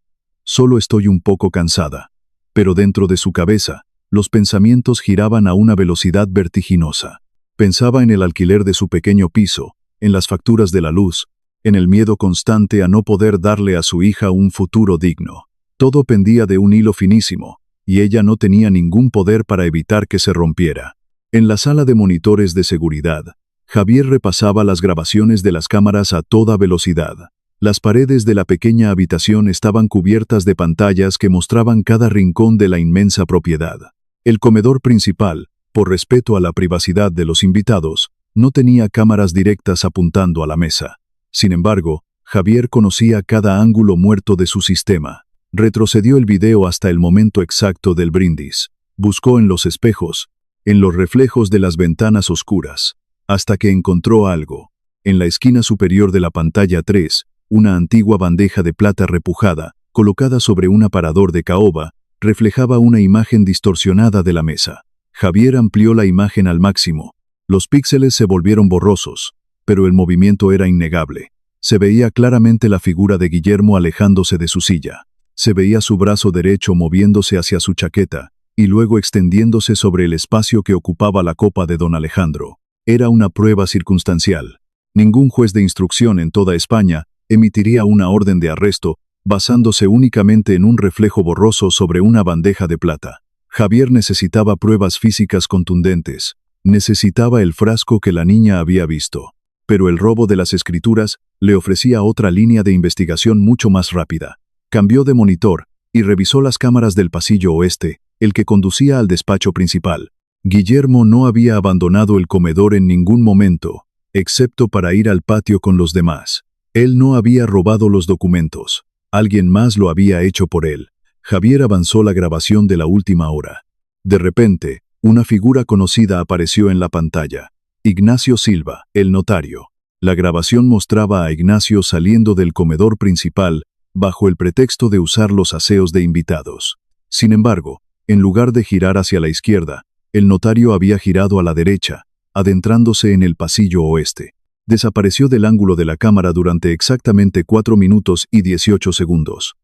«Solo estoy un poco cansada». Pero dentro de su cabeza, los pensamientos giraban a una velocidad vertiginosa. Pensaba en el alquiler de su pequeño piso, en las facturas de la luz, en el miedo constante a no poder darle a su hija un futuro digno. Todo pendía de un hilo finísimo, y ella no tenía ningún poder para evitar que se rompiera. En la sala de monitores de seguridad, Javier repasaba las grabaciones de las cámaras a toda velocidad. Las paredes de la pequeña habitación estaban cubiertas de pantallas que mostraban cada rincón de la inmensa propiedad. El comedor principal, por respeto a la privacidad de los invitados, no tenía cámaras directas apuntando a la mesa. Sin embargo, Javier conocía cada ángulo muerto de su sistema. Retrocedió el video hasta el momento exacto del brindis. Buscó en los espejos, en los reflejos de las ventanas oscuras, hasta que encontró algo. En la esquina superior de la pantalla 3, una antigua bandeja de plata repujada, colocada sobre un aparador de caoba, reflejaba una imagen distorsionada de la mesa. Javier amplió la imagen al máximo. Los píxeles se volvieron borrosos, pero el movimiento era innegable. Se veía claramente la figura de Guillermo alejándose de su silla. Se veía su brazo derecho moviéndose hacia su chaqueta, y luego extendiéndose sobre el espacio que ocupaba la copa de don Alejandro. Era una prueba circunstancial. Ningún juez de instrucción en toda España emitiría una orden de arresto basándose únicamente en un reflejo borroso sobre una bandeja de plata. Javier necesitaba pruebas físicas contundentes. Necesitaba el frasco que la niña había visto. Pero el robo de las escrituras le ofrecía otra línea de investigación mucho más rápida. Cambió de monitor y revisó las cámaras del pasillo oeste, el que conducía al despacho principal. Guillermo no había abandonado el comedor en ningún momento, excepto para ir al patio con los demás. Él no había robado los documentos. Alguien más lo había hecho por él. Javier avanzó la grabación de la última hora. De repente, una figura conocida apareció en la pantalla. Ignacio Silva, el notario. La grabación mostraba a Ignacio saliendo del comedor principal bajo el pretexto de usar los aseos de invitados. Sin embargo, en lugar de girar hacia la izquierda, el notario había girado a la derecha, adentrándose en el pasillo oeste. Desapareció del ángulo de la cámara durante exactamente 4 minutos y 18 segundos.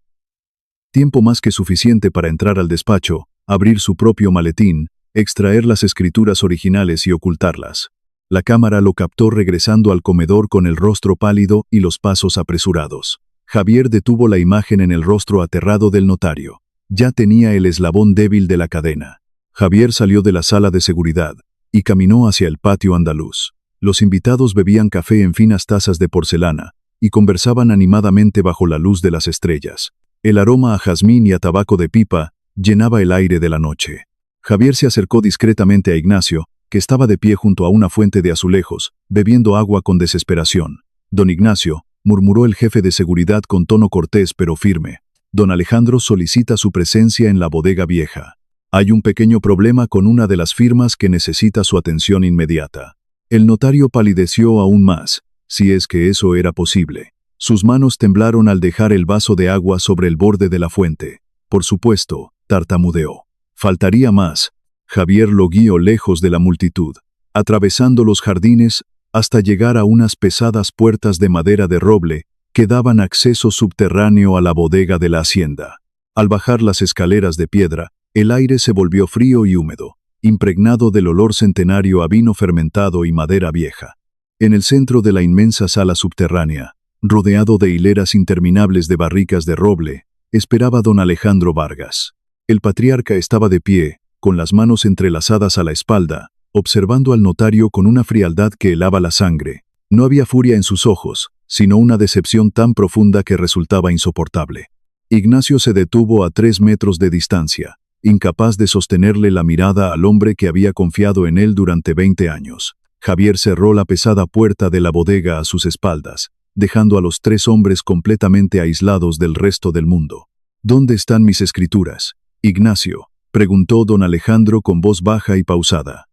Tiempo más que suficiente para entrar al despacho, abrir su propio maletín, extraer las escrituras originales y ocultarlas. La cámara lo captó regresando al comedor con el rostro pálido y los pasos apresurados. Javier detuvo la imagen en el rostro aterrado del notario. Ya tenía el eslabón débil de la cadena. Javier salió de la sala de seguridad y caminó hacia el patio andaluz. Los invitados bebían café en finas tazas de porcelana y conversaban animadamente bajo la luz de las estrellas. El aroma a jazmín y a tabaco de pipa llenaba el aire de la noche. Javier se acercó discretamente a Ignacio, que estaba de pie junto a una fuente de azulejos, bebiendo agua con desesperación. «Don Ignacio», murmuró el jefe de seguridad con tono cortés pero firme. «Don Alejandro solicita su presencia en la bodega vieja. Hay un pequeño problema con una de las firmas que necesita su atención inmediata». El notario palideció aún más, si es que eso era posible. Sus manos temblaron al dejar el vaso de agua sobre el borde de la fuente. «Por supuesto», tartamudeó. «Faltaría más». Javier lo guió lejos de la multitud, atravesando los jardines hasta llegar a unas pesadas puertas de madera de roble que daban acceso subterráneo a la bodega de la hacienda. Al bajar las escaleras de piedra, el aire se volvió frío y húmedo, impregnado del olor centenario a vino fermentado y madera vieja. En el centro de la inmensa sala subterránea, rodeado de hileras interminables de barricas de roble, esperaba don Alejandro Vargas. El patriarca estaba de pie, con las manos entrelazadas a la espalda, observando al notario con una frialdad que helaba la sangre. No había furia en sus ojos, sino una decepción tan profunda que resultaba insoportable. Ignacio se detuvo a 3 metros de distancia, incapaz de sostenerle la mirada al hombre que había confiado en él durante 20 años. Javier cerró la pesada puerta de la bodega a sus espaldas, dejando a los 3 hombres completamente aislados del resto del mundo. ¿Dónde están mis escrituras, Ignacio?, preguntó don Alejandro con voz baja y pausada.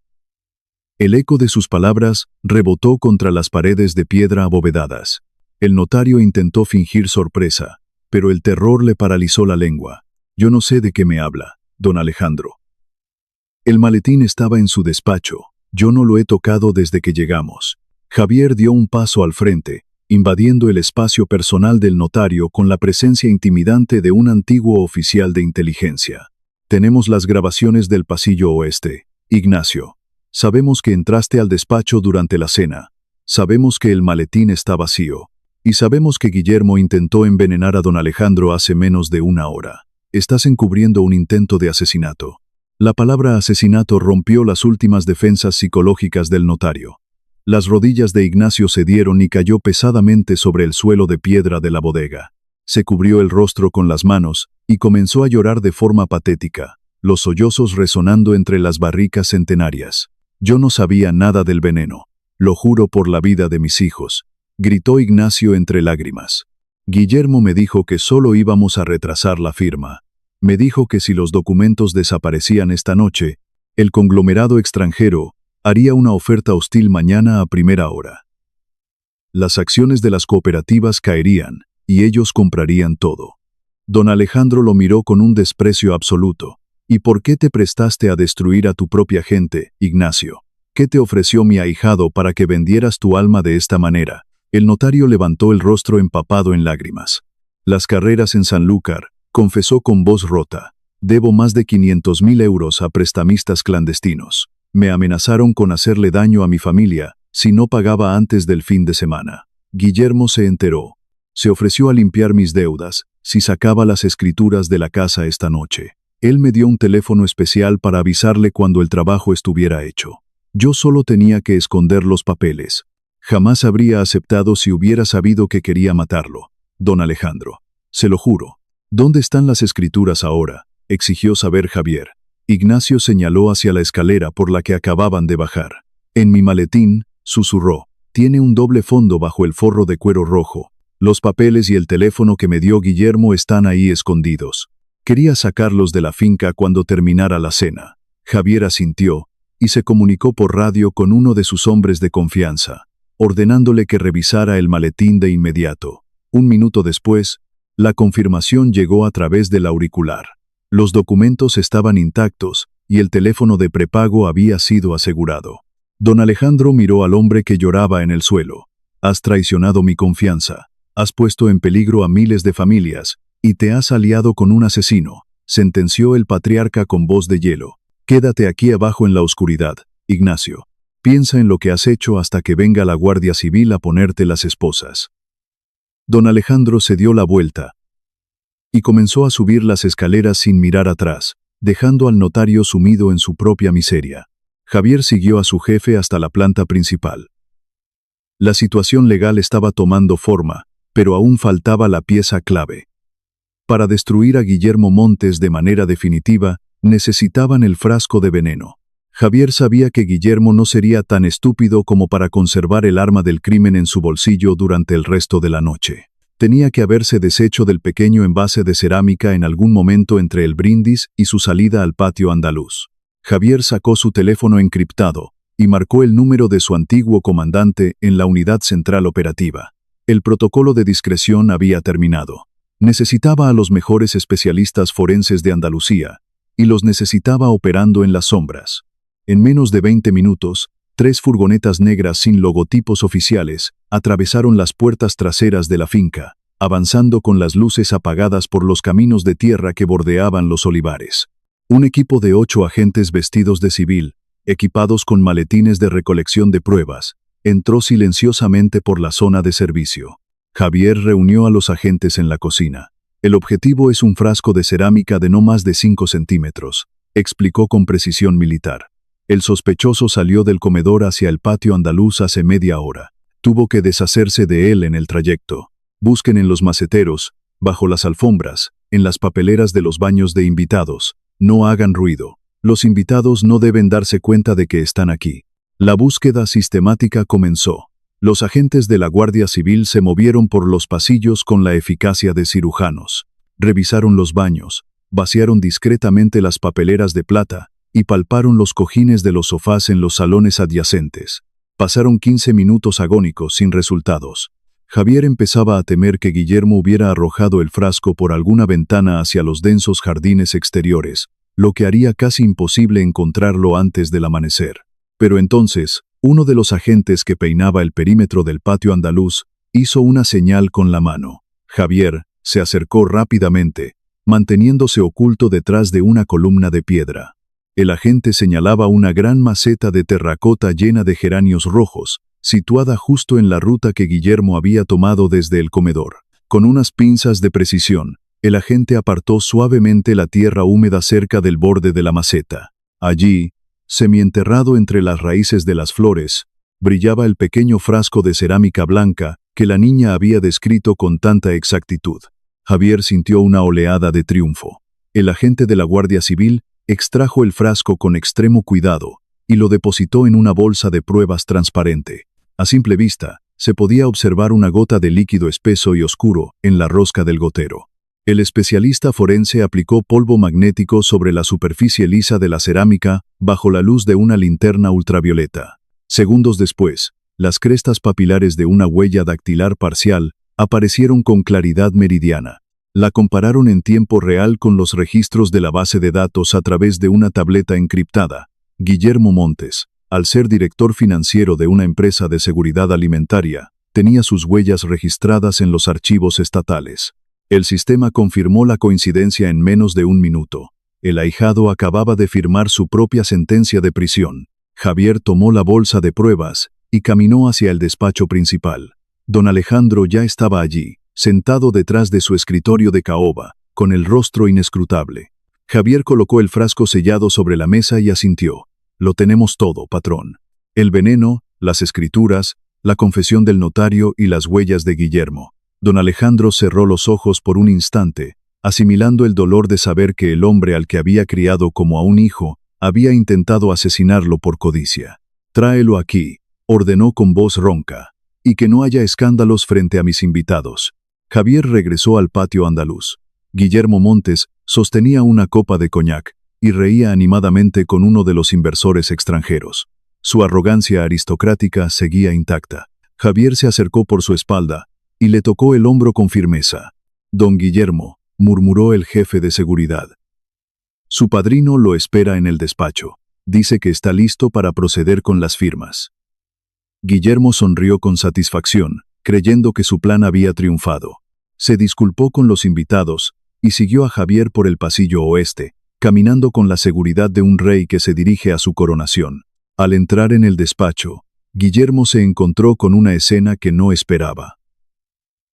El eco de sus palabras rebotó contra las paredes de piedra abovedadas. El notario intentó fingir sorpresa, pero el terror le paralizó la lengua. Yo no sé de qué me habla, don Alejandro. El maletín estaba en su despacho. Yo no lo he tocado desde que llegamos. Javier dio un paso al frente, invadiendo el espacio personal del notario con la presencia intimidante de un antiguo oficial de inteligencia. Tenemos las grabaciones del pasillo oeste, Ignacio. Sabemos que entraste al despacho durante la cena. Sabemos que el maletín está vacío. Y sabemos que Guillermo intentó envenenar a don Alejandro hace menos de 1 hora. Estás encubriendo un intento de asesinato. La palabra asesinato rompió las últimas defensas psicológicas del notario. Las rodillas de Ignacio cedieron y cayó pesadamente sobre el suelo de piedra de la bodega. Se cubrió el rostro con las manos y comenzó a llorar de forma patética, los sollozos resonando entre las barricas centenarias. Yo no sabía nada del veneno. Lo juro por la vida de mis hijos, gritó Ignacio entre lágrimas. Guillermo me dijo que solo íbamos a retrasar la firma. Me dijo que si los documentos desaparecían esta noche, el conglomerado extranjero haría una oferta hostil mañana a primera hora. Las acciones de las cooperativas caerían, y ellos comprarían todo. Don Alejandro lo miró con un desprecio absoluto. ¿Y por qué te prestaste a destruir a tu propia gente, Ignacio? ¿Qué te ofreció mi ahijado para que vendieras tu alma de esta manera? El notario levantó el rostro empapado en lágrimas. Las carreras en Sanlúcar, confesó con voz rota. Debo más de 500.000 euros a prestamistas clandestinos. Me amenazaron con hacerle daño a mi familia si no pagaba antes del fin de semana. Guillermo se enteró. Se ofreció a limpiar mis deudas si sacaba las escrituras de la casa esta noche. Él me dio un teléfono especial para avisarle cuando el trabajo estuviera hecho. Yo solo tenía que esconder los papeles. Jamás habría aceptado si hubiera sabido que quería matarlo, don Alejandro. Se lo juro. ¿Dónde están las escrituras ahora?, exigió saber Javier. Ignacio señaló hacia la escalera por la que acababan de bajar. En mi maletín, susurró. Tiene un doble fondo bajo el forro de cuero rojo. Los papeles y el teléfono que me dio Guillermo están ahí escondidos. Quería sacarlos de la finca cuando terminara la cena. Javier asintió y se comunicó por radio con uno de sus hombres de confianza, ordenándole que revisara el maletín de inmediato. 1 minuto después, la confirmación llegó a través del auricular. Los documentos estaban intactos y el teléfono de prepago había sido asegurado. Don Alejandro miró al hombre que lloraba en el suelo. Has traicionado mi confianza. Has puesto en peligro a miles de familias y te has aliado con un asesino, sentenció el patriarca con voz de hielo. Quédate aquí abajo en la oscuridad, Ignacio. Piensa en lo que has hecho hasta que venga la Guardia Civil a ponerte las esposas. Don Alejandro se dio la vuelta y comenzó a subir las escaleras sin mirar atrás, dejando al notario sumido en su propia miseria. Javier siguió a su jefe hasta la planta principal. La situación legal estaba tomando forma, pero aún faltaba la pieza clave. Para destruir a Guillermo Montes de manera definitiva, necesitaban el frasco de veneno. Javier sabía que Guillermo no sería tan estúpido como para conservar el arma del crimen en su bolsillo durante el resto de la noche. Tenía que haberse deshecho del pequeño envase de cerámica en algún momento entre el brindis y su salida al patio andaluz. Javier sacó su teléfono encriptado y marcó el número de su antiguo comandante en la unidad central operativa. El protocolo de discreción había terminado. Necesitaba a los mejores especialistas forenses de Andalucía, y los necesitaba operando en las sombras. En menos de 20 minutos, 3 furgonetas negras sin logotipos oficiales atravesaron las puertas traseras de la finca, avanzando con las luces apagadas por los caminos de tierra que bordeaban los olivares. Un equipo de 8 agentes vestidos de civil, equipados con maletines de recolección de pruebas, entró silenciosamente por la zona de servicio. Javier reunió a los agentes en la cocina. El objetivo es un frasco de cerámica de no más de 5 centímetros, explicó con precisión militar. El sospechoso salió del comedor hacia el patio andaluz hace media hora. Tuvo que deshacerse de él en el trayecto. Busquen en los maceteros, bajo las alfombras, en las papeleras de los baños de invitados. No hagan ruido. Los invitados no deben darse cuenta de que están aquí. La búsqueda sistemática comenzó. Los agentes de la Guardia Civil se movieron por los pasillos con la eficacia de cirujanos. Revisaron los baños, vaciaron discretamente las papeleras de plata y palparon los cojines de los sofás en los salones adyacentes. Pasaron 15 minutos agónicos sin resultados. Javier empezaba a temer que Guillermo hubiera arrojado el frasco por alguna ventana hacia los densos jardines exteriores, lo que haría casi imposible encontrarlo antes del amanecer. Pero entonces, uno de los agentes que peinaba el perímetro del patio andaluz hizo una señal con la mano. Javier se acercó rápidamente, manteniéndose oculto detrás de una columna de piedra. El agente señalaba una gran maceta de terracota llena de geranios rojos, situada justo en la ruta que Guillermo había tomado desde el comedor. Con unas pinzas de precisión, el agente apartó suavemente la tierra húmeda cerca del borde de la maceta. Allí, semienterrado entre las raíces de las flores, brillaba el pequeño frasco de cerámica blanca que la niña había descrito con tanta exactitud. Javier sintió una oleada de triunfo. El agente de la Guardia Civil extrajo el frasco con extremo cuidado y lo depositó en una bolsa de pruebas transparente. A simple vista, se podía observar una gota de líquido espeso y oscuro en la rosca del gotero. El especialista forense aplicó polvo magnético sobre la superficie lisa de la cerámica bajo la luz de una linterna ultravioleta. Segundos después, las crestas papilares de una huella dactilar parcial aparecieron con claridad meridiana. La compararon en tiempo real con los registros de la base de datos a través de una tableta encriptada. Guillermo Montes, al ser director financiero de una empresa de seguridad alimentaria, tenía sus huellas registradas en los archivos estatales. El sistema confirmó la coincidencia en menos de un minuto. El ahijado acababa de firmar su propia sentencia de prisión. Javier tomó la bolsa de pruebas y caminó hacia el despacho principal. Don Alejandro ya estaba allí, sentado detrás de su escritorio de caoba, con el rostro inescrutable. Javier colocó el frasco sellado sobre la mesa y asintió. Lo tenemos todo, patrón. El veneno, las escrituras, la confesión del notario y las huellas de Guillermo. Don Alejandro cerró los ojos por un instante, asimilando el dolor de saber que el hombre al que había criado como a un hijo había intentado asesinarlo por codicia. «Tráelo aquí», ordenó con voz ronca, «y que no haya escándalos frente a mis invitados». Javier regresó al patio andaluz. Guillermo Montes sostenía una copa de coñac y reía animadamente con uno de los inversores extranjeros. Su arrogancia aristocrática seguía intacta. Javier se acercó por su espalda y le tocó el hombro con firmeza. «Don Guillermo», murmuró el jefe de seguridad. «Su padrino lo espera en el despacho. Dice que está listo para proceder con las firmas». Guillermo sonrió con satisfacción, creyendo que su plan había triunfado. Se disculpó con los invitados y siguió a Javier por el pasillo oeste, caminando con la seguridad de un rey que se dirige a su coronación. Al entrar en el despacho, Guillermo se encontró con una escena que no esperaba.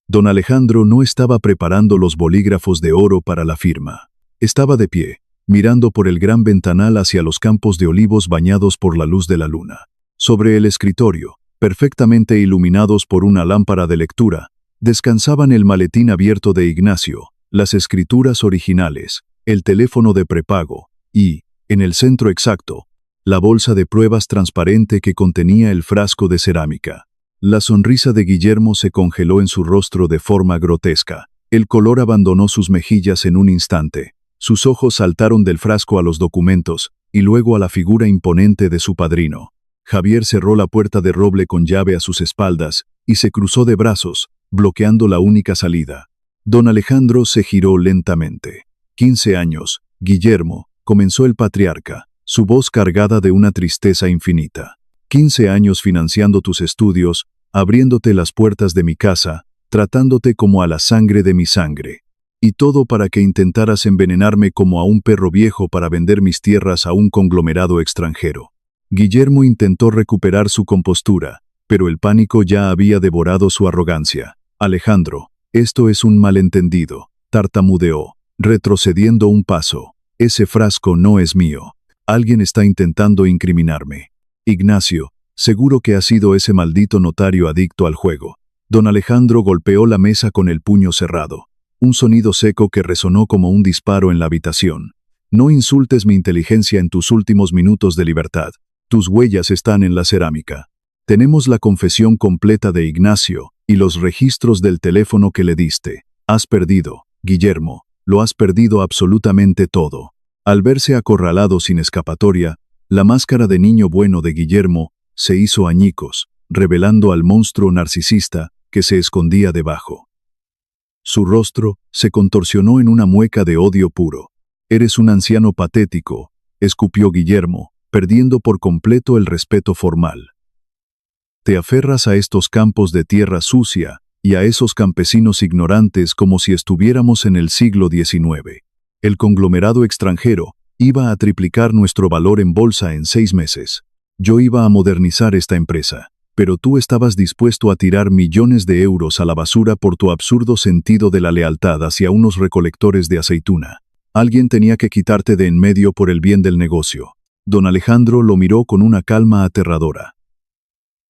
Don Alejandro no estaba preparando los bolígrafos de oro para la firma. Estaba de pie, mirando por el gran ventanal hacia los campos de olivos bañados por la luz de la luna. Sobre el escritorio, perfectamente iluminados por una lámpara de lectura, descansaban el maletín abierto de Ignacio, las escrituras originales, el teléfono de prepago y, en el centro exacto, la bolsa de pruebas transparente que contenía el frasco de cerámica. La sonrisa de Guillermo se congeló en su rostro de forma grotesca. El color abandonó sus mejillas en un instante. Sus ojos saltaron del frasco a los documentos y luego a la figura imponente de su padrino. Javier cerró la puerta de roble con llave a sus espaldas y se cruzó de brazos, bloqueando la única salida. Don Alejandro se giró lentamente. 15 años, Guillermo, comenzó el patriarca, su voz cargada de una tristeza infinita. 15 años financiando tus estudios, abriéndote las puertas de mi casa, tratándote como a la sangre de mi sangre. Y todo para que intentaras envenenarme como a un perro viejo para vender mis tierras a un conglomerado extranjero. Guillermo intentó recuperar su compostura, pero el pánico ya había devorado su arrogancia. Alejandro, esto es un malentendido, tartamudeó, retrocediendo un paso. Ese frasco no es mío. Alguien está intentando incriminarme. Ignacio, Seguro que ha sido ese maldito notario adicto al juego. Don Alejandro golpeó la mesa con el puño cerrado. Un sonido seco que resonó como un disparo en la habitación. No insultes mi inteligencia en tus últimos minutos de libertad. Tus huellas están en la cerámica. Tenemos la confesión completa de Ignacio y los registros del teléfono que le diste. Has perdido, Guillermo, lo has perdido absolutamente todo. Al verse acorralado sin escapatoria, la máscara de niño bueno de Guillermo se hizo añicos, revelando al monstruo narcisista que se escondía debajo. Su rostro se contorsionó en una mueca de odio puro. Eres un anciano patético, escupió Guillermo, perdiendo por completo el respeto formal. Te aferras a estos campos de tierra sucia y a esos campesinos ignorantes como si estuviéramos en el siglo XIX. El conglomerado extranjero iba a triplicar nuestro valor en bolsa en 6 meses. Yo iba a modernizar esta empresa, pero tú estabas dispuesto a tirar millones de euros a la basura por tu absurdo sentido de la lealtad hacia unos recolectores de aceituna. Alguien tenía que quitarte de en medio por el bien del negocio. Don Alejandro lo miró con una calma aterradora.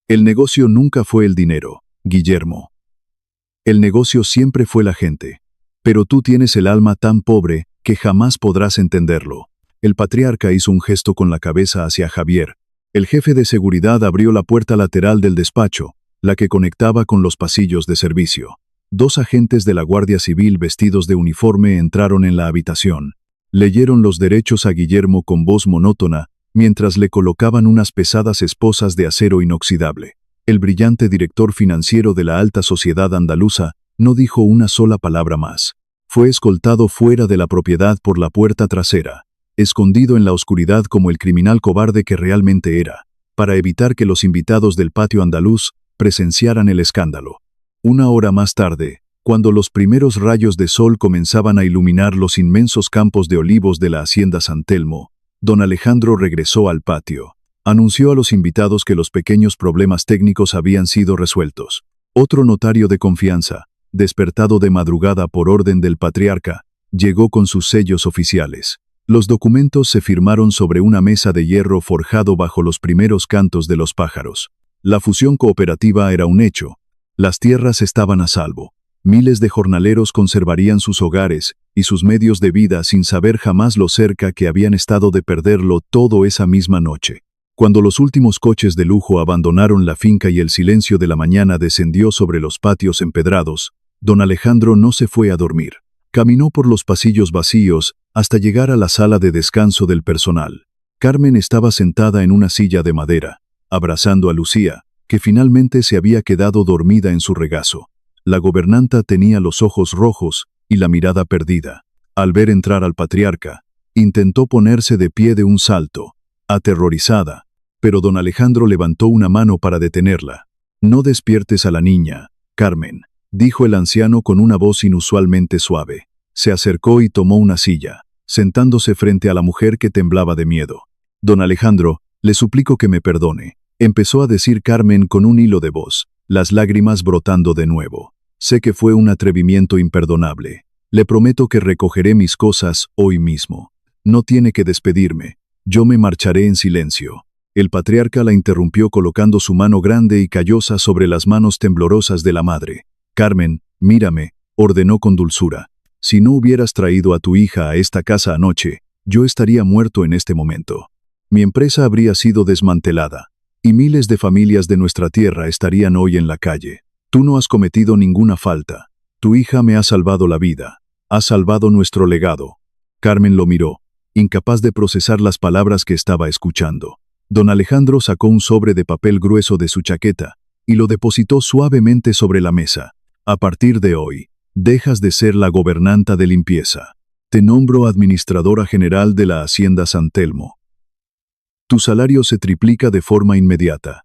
El negocio nunca fue el dinero, Guillermo. El negocio siempre fue la gente. Pero tú tienes el alma tan pobre que jamás podrás entenderlo. El patriarca hizo un gesto con la cabeza hacia Javier. El jefe de seguridad abrió la puerta lateral del despacho, la que conectaba con los pasillos de servicio. 2 agentes de la Guardia Civil vestidos de uniforme entraron en la habitación. Leyeron los derechos a Guillermo con voz monótona, mientras le colocaban unas pesadas esposas de acero inoxidable. El brillante director financiero de la alta sociedad andaluza no dijo una sola palabra más. Fue escoltado fuera de la propiedad por la puerta trasera, escondido en la oscuridad como el criminal cobarde que realmente era, para evitar que los invitados del patio andaluz presenciaran el escándalo. 1 hora más tarde, cuando los primeros rayos de sol comenzaban a iluminar los inmensos campos de olivos de la hacienda San Telmo, don Alejandro regresó al patio. Anunció a los invitados que los pequeños problemas técnicos habían sido resueltos. Otro notario de confianza, despertado de madrugada por orden del patriarca, llegó con sus sellos oficiales. Los documentos se firmaron sobre una mesa de hierro forjado bajo los primeros cantos de los pájaros. La fusión cooperativa era un hecho. Las tierras estaban a salvo. Miles de jornaleros conservarían sus hogares y sus medios de vida sin saber jamás lo cerca que habían estado de perderlo todo esa misma noche. Cuando los últimos coches de lujo abandonaron la finca y el silencio de la mañana descendió sobre los patios empedrados, don Alejandro no se fue a dormir. Caminó por los pasillos vacíos hasta llegar a la sala de descanso del personal. Carmen estaba sentada en una silla de madera, abrazando a Lucía, que finalmente se había quedado dormida en su regazo. La gobernanta tenía los ojos rojos y la mirada perdida. Al ver entrar al patriarca, intentó ponerse de pie de un salto, aterrorizada, pero don Alejandro levantó una mano para detenerla. «No despiertes a la niña, Carmen», dijo el anciano con una voz inusualmente suave. Se acercó y tomó una silla, sentándose frente a la mujer que temblaba de miedo. «Don Alejandro, le suplico que me perdone», empezó a decir Carmen con un hilo de voz, las lágrimas brotando de nuevo. «Sé que fue un atrevimiento imperdonable. Le prometo que recogeré mis cosas hoy mismo. No tiene que despedirme. Yo me marcharé en silencio». El patriarca la interrumpió colocando su mano grande y callosa sobre las manos temblorosas de la madre. «Carmen, mírame», ordenó con dulzura. «Si no hubieras traído a tu hija a esta casa anoche, yo estaría muerto en este momento. Mi empresa habría sido desmantelada, y miles de familias de nuestra tierra estarían hoy en la calle. Tú no has cometido ninguna falta. Tu hija me ha salvado la vida. Ha salvado nuestro legado». Carmen lo miró, incapaz de procesar las palabras que estaba escuchando. Don Alejandro sacó un sobre de papel grueso de su chaqueta y lo depositó suavemente sobre la mesa. «A partir de hoy, dejas de ser la gobernanta de limpieza. Te nombro administradora general de la hacienda San Telmo. Tu salario se triplica de forma inmediata.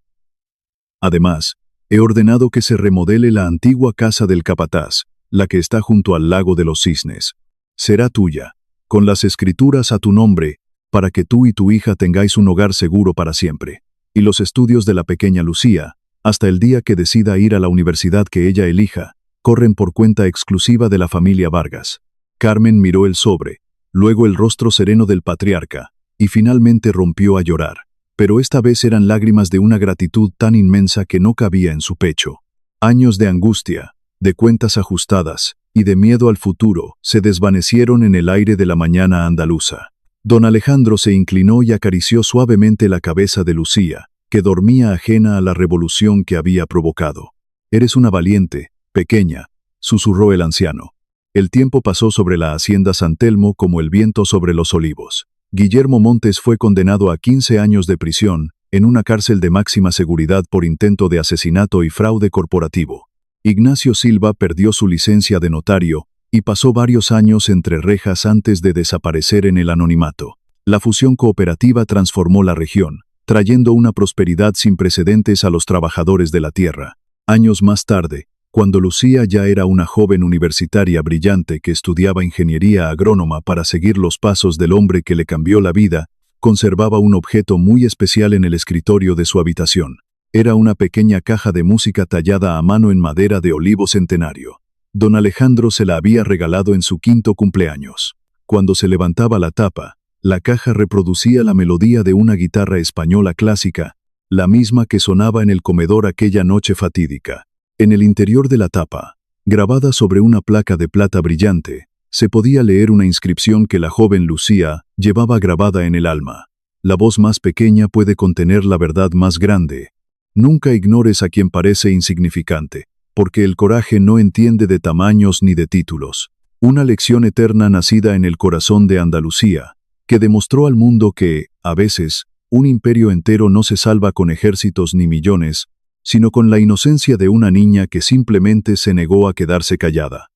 Además, he ordenado que se remodele la antigua casa del capataz, la que está junto al lago de los cisnes. Será tuya, con las escrituras a tu nombre, para que tú y tu hija tengáis un hogar seguro para siempre. Y los estudios de la pequeña Lucía, hasta el día que decida ir a la universidad que ella elija, corren por cuenta exclusiva de la familia Vargas». Carmen miró el sobre, luego el rostro sereno del patriarca, y finalmente rompió a llorar. pero esta vez eran lágrimas de una gratitud tan inmensa que no cabía en su pecho. Años de angustia, de cuentas ajustadas y de miedo al futuro se desvanecieron en el aire de la mañana andaluza. Don Alejandro se inclinó y acarició suavemente la cabeza de Lucía, que dormía ajena a la revolución que había provocado. «Eres una valiente, pequeña», susurró el anciano. El tiempo pasó sobre la hacienda San Telmo como el viento sobre los olivos. Guillermo Montes fue condenado a 15 años de prisión en una cárcel de máxima seguridad por intento de asesinato y fraude corporativo. Ignacio Silva perdió su licencia de notario y pasó varios años entre rejas antes de desaparecer en el anonimato. La fusión cooperativa transformó la región, trayendo una prosperidad sin precedentes a los trabajadores de la tierra. Años más tarde, cuando Lucía ya era una joven universitaria brillante que estudiaba ingeniería agrónoma para seguir los pasos del hombre que le cambió la vida, conservaba un objeto muy especial en el escritorio de su habitación. Era una pequeña caja de música tallada a mano en madera de olivo centenario. Don Alejandro se la había regalado en su 5º cumpleaños. Cuando se levantaba la tapa, la caja reproducía la melodía de una guitarra española clásica, la misma que sonaba en el comedor aquella noche fatídica. En el interior de la tapa, grabada sobre una placa de plata brillante, se podía leer una inscripción que la joven Lucía llevaba grabada en el alma. La voz más pequeña puede contener la verdad más grande. Nunca ignores a quien parece insignificante, porque el coraje no entiende de tamaños ni de títulos. Una lección eterna nacida en el corazón de Andalucía, que demostró al mundo que, a veces, un imperio entero no se salva con ejércitos ni millones, sino con la inocencia de una niña que simplemente se negó a quedarse callada.